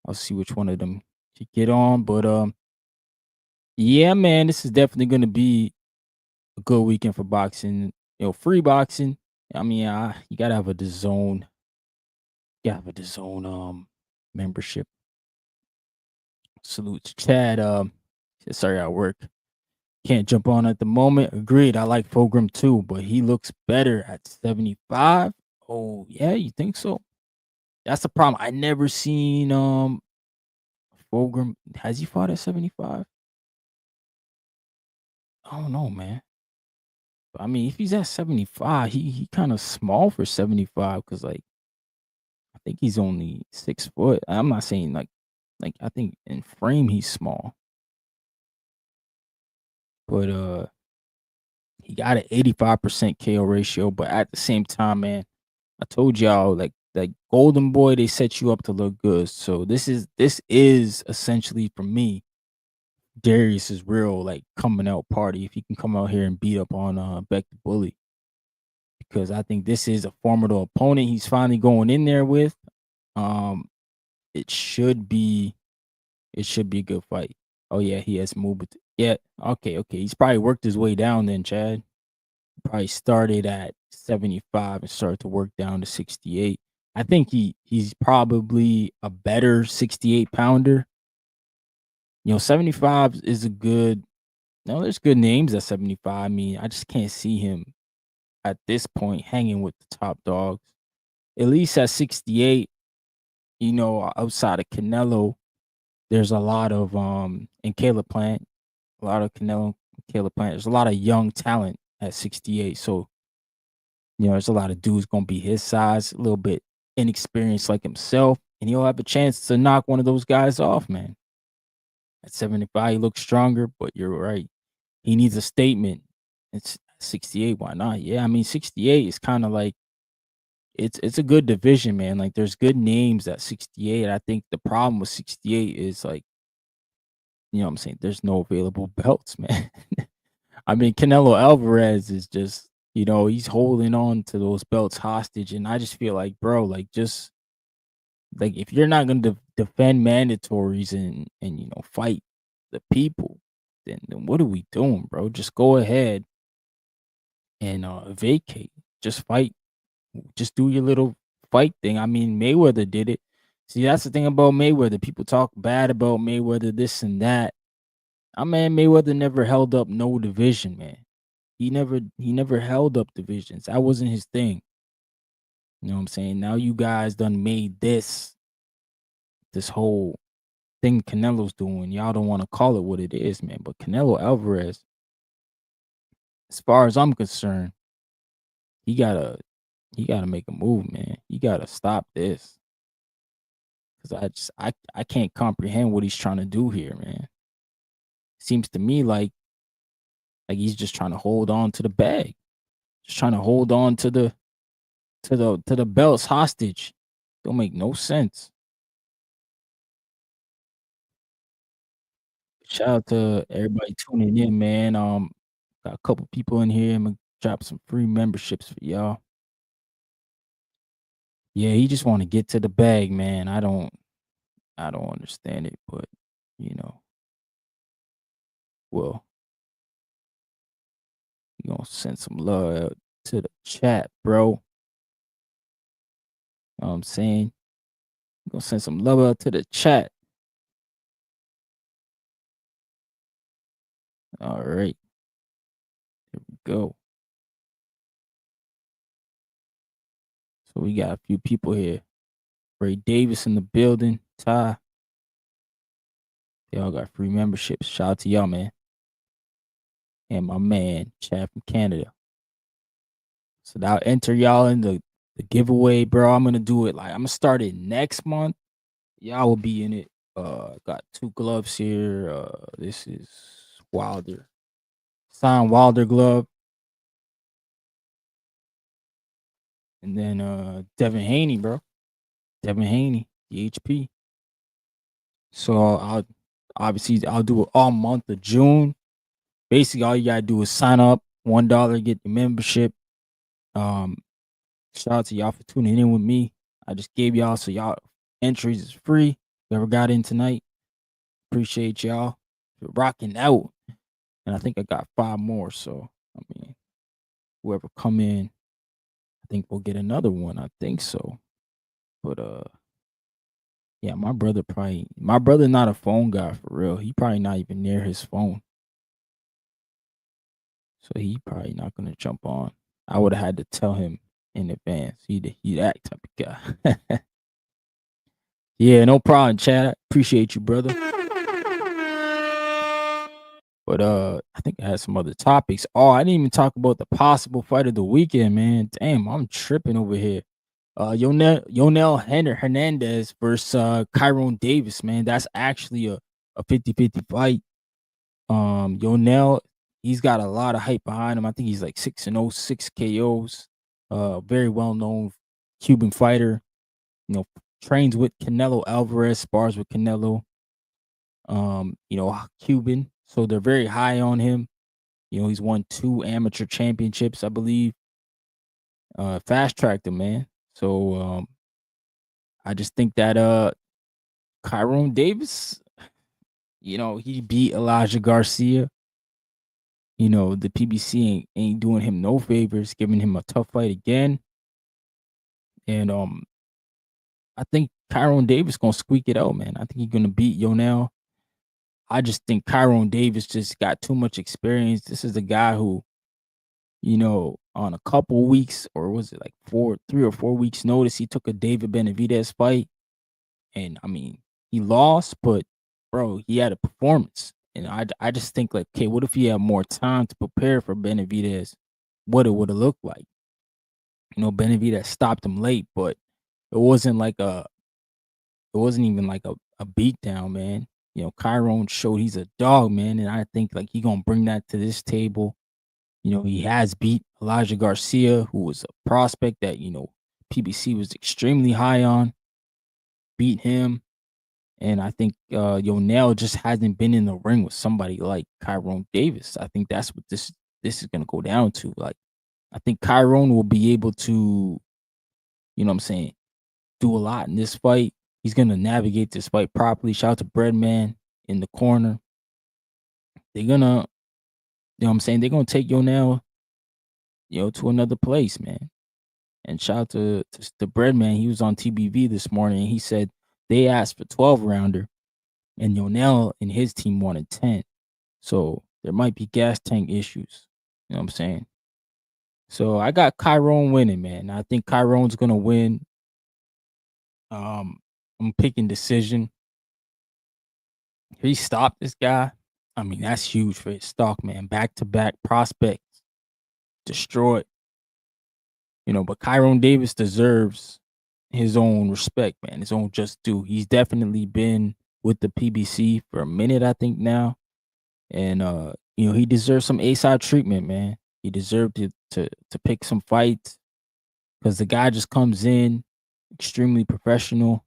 I'll see which one of them can get on. But yeah, man, this is definitely gonna be a good weekend for boxing. Free boxing. I mean, you gotta have a DAZN. You gotta have a DAZN membership. Salute to Chad. Sorry, I work. Can't jump on at the moment. Agreed. I like Fulgram too, but he looks better at 75. Oh, yeah, you think so? That's the problem. I never seen Fulgram. Has he fought at 75? I don't know, man. But I mean, if he's at 75, he kind of small for 75 because like I think he's only 6 foot. I'm not saying like I think in frame he's small. But he got an 85% KO ratio, but at the same time, man, I told y'all like Golden Boy, they set you up to look good. So this is essentially for me, Darius's real like coming out party if he can come out here and beat up on Beck the Bully. Because I think this is a formidable opponent he's finally going in there with. It should be a good fight. Oh yeah, he has moved. Yeah, okay. He's probably worked his way down then, Chad. Probably started at 75 and started to work down to 68. I think he's probably a better 68 pounder. 75 is a good. No, there's good names at 75. I mean, I just can't see him at this point hanging with the top dogs. At least at 68, outside of Canelo, there's a lot of and Caleb Plant, a lot of Canelo, Caleb Plant. There's a lot of young talent at 68. So, there's a lot of dudes gonna be his size, a little bit inexperienced like himself, and he'll have a chance to knock one of those guys off, man. At 75, he looks stronger, but you're right. He needs a statement. It's 68. Why not? Yeah, I mean, 68 is kind of like it's a good division, man. Like there's good names at 68. I think the problem with 68 is like, what I'm saying? There's no available belts, man. I mean, Canelo Alvarez is just, he's holding on to those belts hostage. And I just feel like, bro, like just like if you're not gonna defend mandatories and fight the people, then what are we doing, bro? Just go ahead and vacate. Just fight. Just do your little fight thing. I mean, Mayweather did it. See, that's the thing about Mayweather. People talk bad about Mayweather, this and that. I mean, Mayweather never held up no division, man. He never held up divisions. That wasn't his thing. You know what I'm saying? Now you guys done made this whole thing Canelo's doing. Y'all don't want to call it what it is, man. But Canelo Alvarez, as far as I'm concerned, he gotta make a move, man. He gotta stop this. Cause I can't comprehend what he's trying to do here, man. Seems to me like he's just trying to hold on to the bag. Just trying to hold on to the belts hostage. Don't make no sense. Shout out to everybody tuning in, man. Got a couple people in here. I'm gonna drop some free memberships for y'all. Yeah, he just want to get to the bag, man. I don't understand it, but you know, well, you gonna send some love out to the chat, bro. Know what I'm saying? You gonna send some love out to the chat. All right. Here we go. So we got a few people here. Ray Davis in the building. Ty. They all got free memberships. Shout out to y'all, man. And my man, Chad from Canada. So now enter y'all in the giveaway, bro. I'm gonna do it I'm gonna start it next month. Y'all will be in it. Got 2 gloves here. This is Wilder. Signed Wilder glove. And then Devin Haney, bro. Devin Haney, DHP. So I'll do it all month of June. Basically, all you gotta do is sign up. $1, get the membership. Shout out to y'all for tuning in with me. I just gave y'all so y'all entries is free. Whoever got in tonight, appreciate y'all for rocking out. And I think I got 5 more. So I mean, whoever come in, I think we'll get another one. I think so. But yeah, my brother not a phone guy for real. He probably not even near his phone. So he probably not gonna jump on. I would have had to tell him in advance. He that type of guy. Yeah, no problem, Chad. Appreciate you, brother. But I think I had some other topics. Oh, I didn't even talk about the possible fight of the weekend, man. Damn, I'm tripping over here. Yonel Hernandez versus Kyron Davis, man. That's actually a 50-50 fight. Yonel, he's got a lot of hype behind him. I think he's like 6-0, 6 KOs. Very well-known Cuban fighter. You know, trains with Canelo Alvarez, spars with Canelo. Cuban. So they're very high on him. He's won 2 amateur championships, I believe. Fast tracked him, man. So I just think that Kyron Davis, he beat Elijah Garcia. The PBC ain't doing him no favors, giving him a tough fight again. And I think Kyron Davis gonna squeak it out, man. I think he's gonna beat Yonel. I just think Kyron Davis just got too much experience. This is a guy who, on a couple weeks, or was it like 3 or 4 weeks notice, he took a David Benavidez fight. And I mean, he lost, but bro, he had a performance. And I just think like, okay, what if he had more time to prepare for Benavidez? What it would have looked like. Benavidez stopped him late, but it wasn't even like a beatdown, man. Kyron showed he's a dog, man, and I think like he gonna bring that to this table. He has beat Elijah Garcia, who was a prospect that PBC was extremely high on. Beat him, and I think Yonel just hasn't been in the ring with somebody like Kyron Davis. I think that's what this is gonna go down to. Like, I think Kyron will be able to, what I'm saying, do a lot in this fight. He's gonna navigate this fight properly. Shout out to Breadman in the corner. They're gonna, what I'm saying, they're gonna take Yonel, to another place, man. And shout out to Breadman. He was on TBV this morning, and he said they asked for 12 rounder, and Yonel and his team wanted 10. So there might be gas tank issues. You know what I'm saying? So I got Chiron winning, man. I think Chiron's gonna win. I'm picking decision. He stopped this guy. I mean, that's huge for his stock, man. Back to back prospects destroyed. But Chiron Davis deserves his own respect, man. His own just due. He's definitely been with the PBC for a minute, I think now. And he deserves some A-side treatment, man. He deserved to pick some fights because the guy just comes in extremely professional.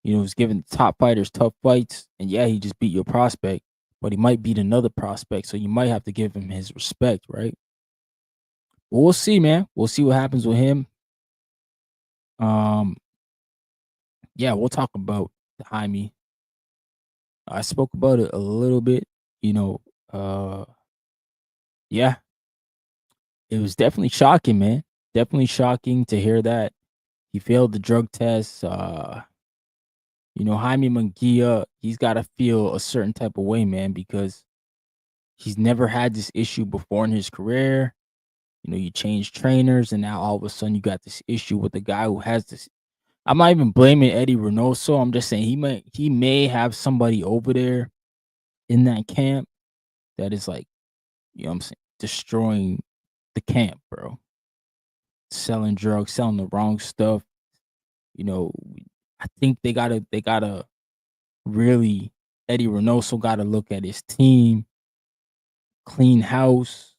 He's giving top fighters tough fights, and yeah, he just beat your prospect, but he might beat another prospect, so you might have to give him his respect, right? But we'll see, man. We'll see what happens with him. Um, yeah, we'll talk about Jaime. I spoke about it a little bit, you know. Yeah, it was definitely shocking, man. Definitely shocking to hear that he failed the drug test. Jaime Munguia, he's got to feel a certain type of way, man, because he's never had this issue before in his career. You change trainers, and now all of a sudden you got this issue with a guy who has this. I'm not even blaming Eddie Reynoso. I'm just saying he may have somebody over there in that camp that is like, what I'm saying, destroying the camp, bro. Selling drugs, selling the wrong stuff. You know, I think they gotta really Eddie Reynoso gotta look at his team, clean house.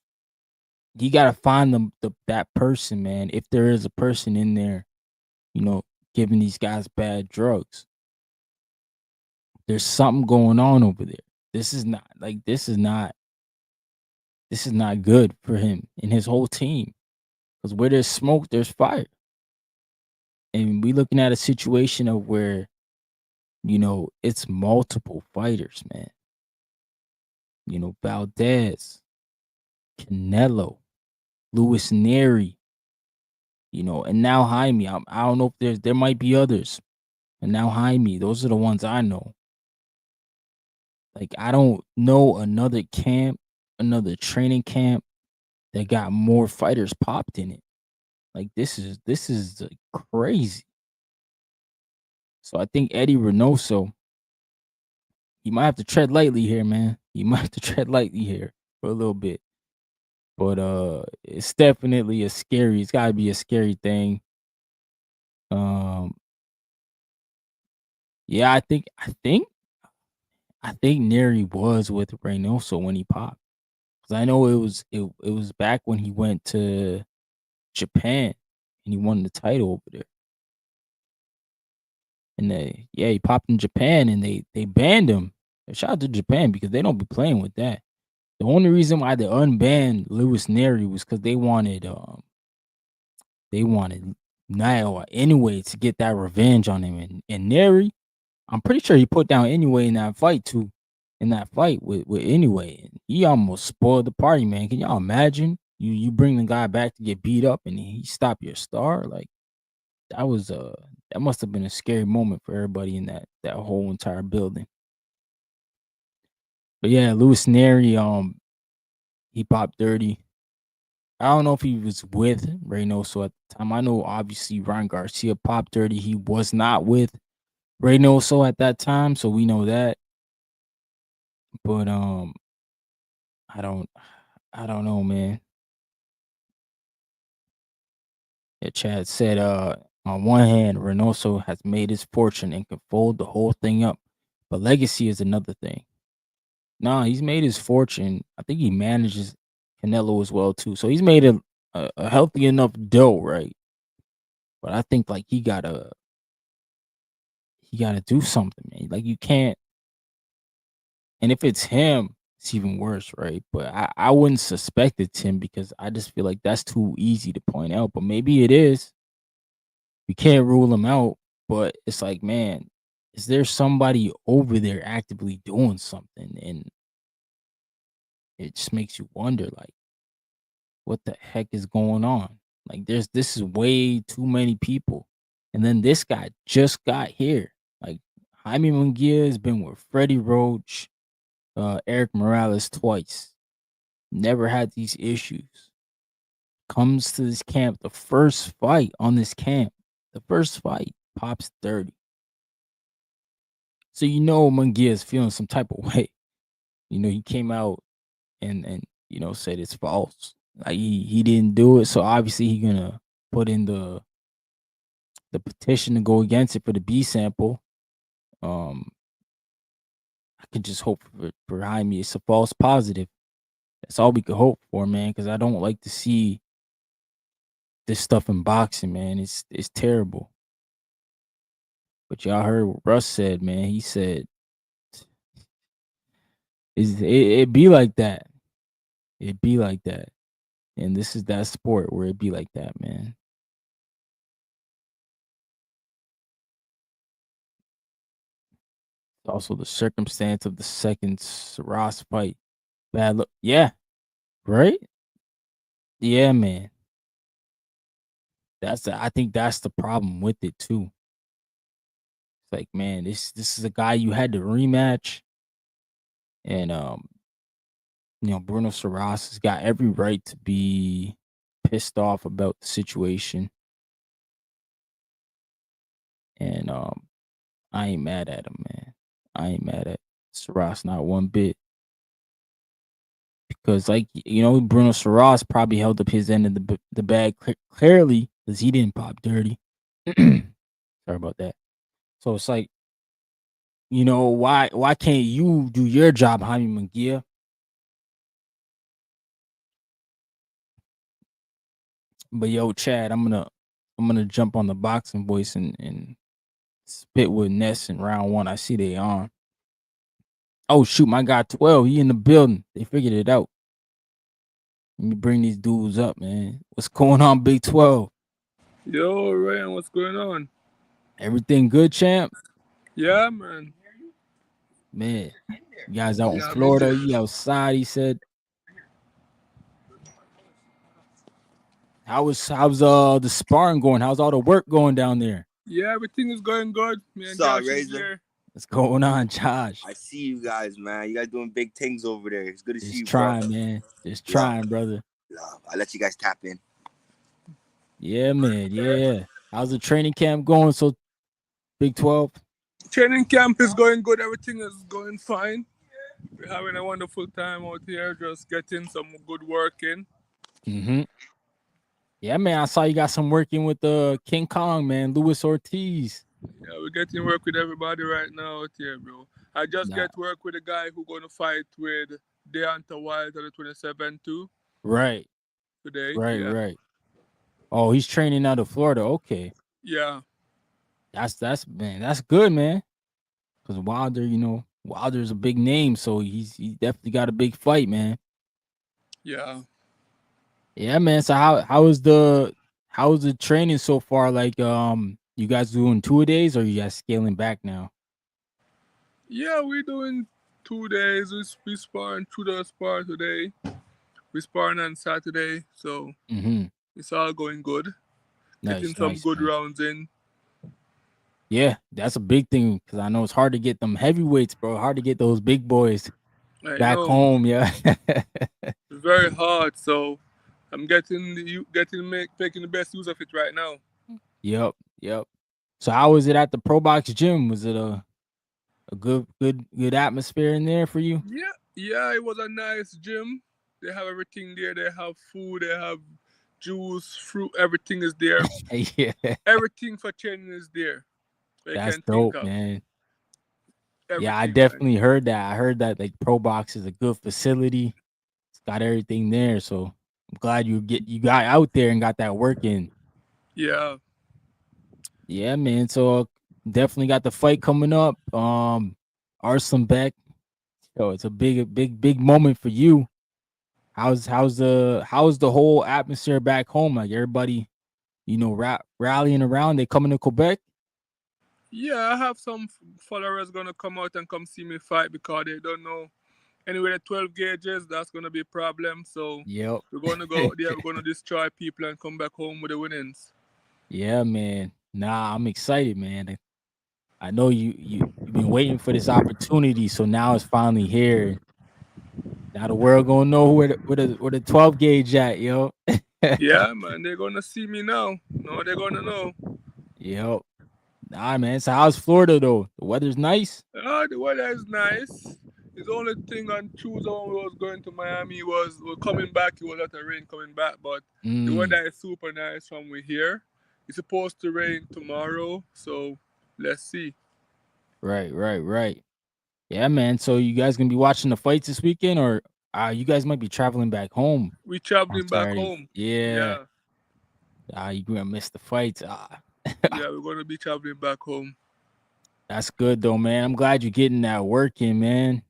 You gotta find that person, man. If there is a person in there, giving these guys bad drugs. There's something going on over there. This is not good for him and his whole team. Because where there's smoke, there's fire. And we looking at a situation of where, it's multiple fighters, man. Valdez, Canelo, Luis Neri, and now Jaime. I don't know if there might be others. And now Jaime, those are the ones I know. Like, I don't know another camp, another training camp that got more fighters popped in it. Like, this is like crazy. So I think Eddie Reynoso, he might have to tread lightly here, man. He might have to tread lightly here for a little bit. But it's definitely it's gotta be a scary thing. Um yeah, I think Neri was with Reynoso when he popped. Cause I know it was back when he went to Japan and he won the title over there. And he popped in Japan and they banned him. Shout out to Japan because they don't be playing with that. The only reason why they unbanned Luis Neri was because they wanted Nile anyway to get that revenge on him. And Neri, I'm pretty sure he put down anyway in that fight too. In that fight with anyway. He almost spoiled the party, man. Can y'all imagine? You bring the guy back to get beat up and he stopped your star? Like that must have been a scary moment for everybody in that whole entire building. But yeah, Luis Neri, he popped 30. I don't know if he was with Reynoso at the time. I know obviously Ryan Garcia popped 30. He was not with Reynoso at that time, so we know that. But I don't I don't know, man. Yeah, Chad said, on one hand, Reynoso has made his fortune and can fold the whole thing up, but legacy is another thing. Nah, he's made his fortune. I think he manages Canelo as well too. So he's made a healthy enough dough, right? But I think like he gotta do something, man. Like you can't. And if it's him, it's even worse, right? But I wouldn't suspect it's him because I just feel like that's too easy to point out. But maybe it is. We can't rule him out. But it's like, man, is there somebody over there actively doing something? And it just makes you wonder, like, what the heck is going on? Like, this is way too many people. And then this guy just got here. Like, Jaime Munguia has been with Freddie Roach, Eric Morales twice. Never had these issues. Comes to this camp, the first fight on this camp, the first fight, pops 30. So Munguia is feeling some type of way. He came out and said it's false. Like he didn't do it. So obviously he gonna put in the petition to go against it for the B sample. I can just hope behind me it's a false positive. That's all we could hope for, man. Because I don't like to see this stuff in boxing, man. It's terrible. But y'all heard what Russ said, man. He said it be like that. It be like that. And this is that sport where it be like that, man. Also the circumstance of the second Ross fight. Bad look. Yeah. Right? Yeah, man. I think that's the problem with it too. It's like, man, this is a guy you had to rematch. And Bruno Saras has got every right to be pissed off about the situation. And I ain't mad at him, man. I ain't mad at Saras not one bit. Because Bruno Saras probably held up his end of the bag clearly because he didn't pop dirty. Sorry about that. So it's like, why can't you do your job, Jaime Munguia? But yo, Chad, I'm gonna jump on the boxing voice and spit with Ness in round 1. I see they on. Oh shoot, my guy 12, he in the building. They figured it out. Let me bring these dudes up, man. What's going on, Big 12? Yo, Ryan, what's going on? Everything good, champ? Yeah, man. Man, you guys out in Yeah, Florida, busy. you outside, he said. How's the sparring going? How's all the work going down there? Yeah, everything is going good. Me and Saw Josh is Razor. here. What's going on, Josh? I see you guys, man. You guys doing big things over there. It's good to see Just you, trying, bro. man. Just trying, brother. Love. I'll let you guys tap in. Yeah, man. Yeah. How's the training camp going? So, Big 12? Training camp is going good. Everything is going fine. We're having a wonderful time out here, just getting some good work in. Mm-hmm. Yeah, man. I saw you got some working with King Kong, man. Luis Ortiz. Yeah, we're getting work with everybody right now out here, bro. I just get work with a guy who's going to fight with Deontay Wilder on the 27th too. Right. Today. Right. Oh, he's training out of Florida. Okay. Yeah. That's good, man. Because Wilder, Wilder's a big name, so he's definitely got a big fight, man. Yeah. Yeah, man. So how is the training so far? Like, you guys doing 2-a-days or you guys scaling back now? Yeah, we're doing 2 days. We sparring 2 days spar today. We sparring on Saturday, so it's all going good. Getting some good rounds in. Yeah, that's a big thing because I know it's hard to get them heavyweights, bro. Hard to get those big boys back home. Yeah, it's very hard. So I'm making the best use of it right now. Yep. So how was it at the Pro Box gym? Was it a good atmosphere in there for you? Yeah, it was a nice gym. They have everything there. They have food. They have juice, fruit. Everything is there. Yeah. Everything for training is there. That's dope, man. Everything, yeah, I definitely heard that. I heard that like Pro Box is a good facility. It's got everything there. So I'm glad you got out there and got that work in. Yeah. Yeah, man. So definitely got the fight coming up. Arslan Beck. So it's a big moment for you. How's the whole atmosphere back home? Like everybody, rallying around. They coming to Quebec? Yeah, I have some followers gonna come out and come see me fight because they don't know. Anyway, the 12 gauges, that's gonna be a problem. So we're gonna go out there, we're gonna destroy people and come back home with the winnings. Yeah, man. Nah, I'm excited, man. I know you've been waiting for this opportunity, so now it's finally here. Now the world gonna know where the 12 gauge at, yo. Yeah, man, they're gonna see me now. No, they're gonna know. Yep. Nah, man. So how's Florida though? The weather's nice. The weather is nice. The only thing on Tuesday when we was going to Miami was we're coming back. It was a lot of rain coming back, but the weather is super nice from we here. It's supposed to rain tomorrow, so let's see. Right. Yeah, man. So you guys gonna be watching the fights this weekend, or you guys might be traveling back home? We traveling back Saturday. home. Yeah. You gonna miss the fights. Yeah, we're gonna be traveling back home. That's good though, man. I'm glad you're getting that work in, man.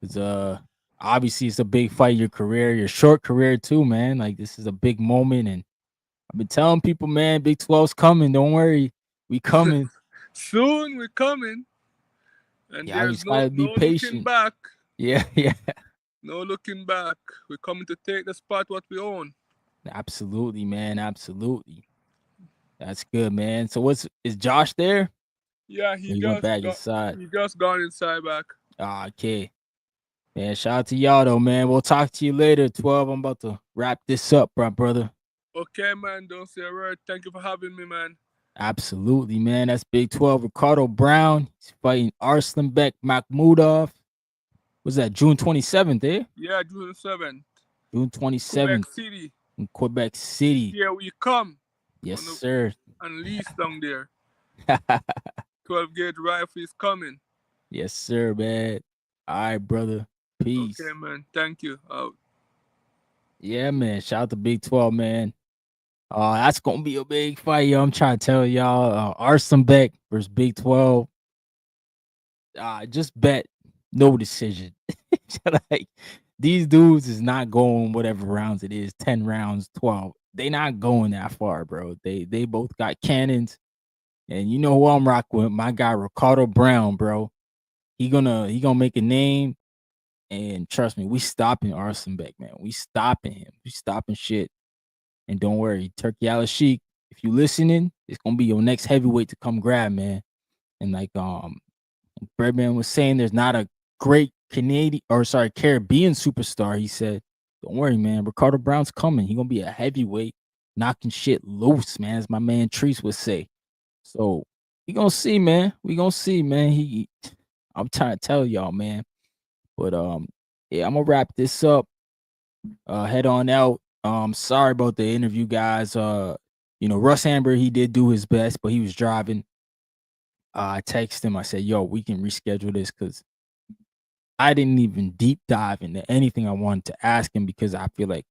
Cause obviously it's a big fight in your career, your short career too, man. Like this is a big moment, and I've been telling people, man, Big 12's coming. Don't worry, we coming. Soon we're coming. And Yeah, there's we gotta be patient. Looking back. Yeah. No looking back. We're coming to take the spot what we own. Absolutely, man. Absolutely. That's good, man. So is Josh there? Yeah, he went back inside. He just gone inside back. Okay. Man, shout out to y'all though, man. We'll talk to you later. 12. I'm about to wrap this up, brother. Okay, man. Don't say a word. Thank you for having me, man. Absolutely, man. That's Big 12. Ricardo Brown. He's fighting Arslanbek Makhmudov. Was that June 27th, eh? Yeah, June 7th. June 27th. Quebec City. In Quebec City. Here we come. Yes, sir. Unleash down there. 12 gauge rifle is coming. Yes, sir, man. All right, brother. Peace. Okay, man. Thank you. Out. Yeah, man. Shout out to Big 12, man. That's gonna be a big fight, yo. I'm trying to tell y'all. Arslanbek versus Big 12. Just bet no decision. Like these dudes is not going whatever rounds it is, 10 rounds, 12. They not going that far, bro. They both got cannons. And you know who I'm rocking with? My guy Ricardo Brown, bro. He gonna make a name. And trust me, we stopping Arslanbek, man. We stopping him. We stopping shit. And don't worry, Turkey Al Sheik, if you listening, it's gonna be your next heavyweight to come grab, man. And like Breadman was saying, there's not a great Caribbean superstar. He said, don't worry, man. Ricardo Brown's coming. He gonna be a heavyweight, knocking shit loose, man, as my man Treese would say. So we gonna see, man. We gonna see, man. I'm trying to tell y'all, man. But yeah, I'm gonna wrap this up. Head on out. Sorry about the interview, guys. Russ Anber, he did do his best, but he was driving. I texted him. I said, yo, we can reschedule this because I didn't even deep dive into anything I wanted to ask him because I feel like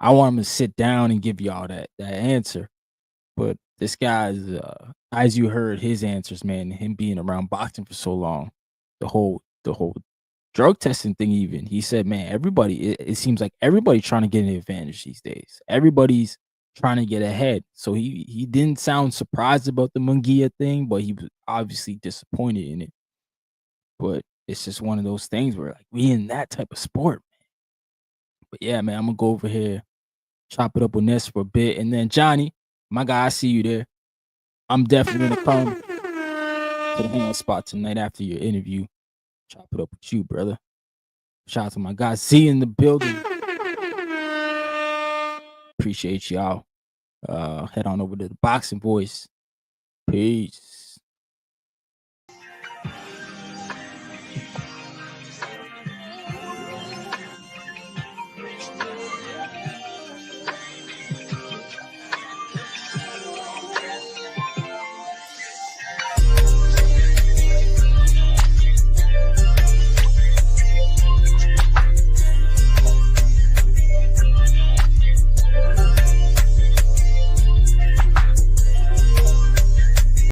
I want him to sit down and give y'all that answer. But this guy's, as you heard his answers, man, him being around boxing for so long, the whole drug testing thing, even he said, man, everybody, it seems like everybody trying to get an advantage these days. Everybody's trying to get ahead. So he didn't sound surprised about the Munguia thing, but he was obviously disappointed in it. But it's just one of those things where like we in that type of sport, man. But yeah, man, I'm gonna go over here, chop it up with Ness for a bit, and then Johnny, my guy, I see you there. I'm definitely gonna come to the hangout spot tonight after your interview. Chop it up with you, brother. Shout out to my guy Z in the building. Appreciate y'all. Head on over to the Boxing Voice. Peace.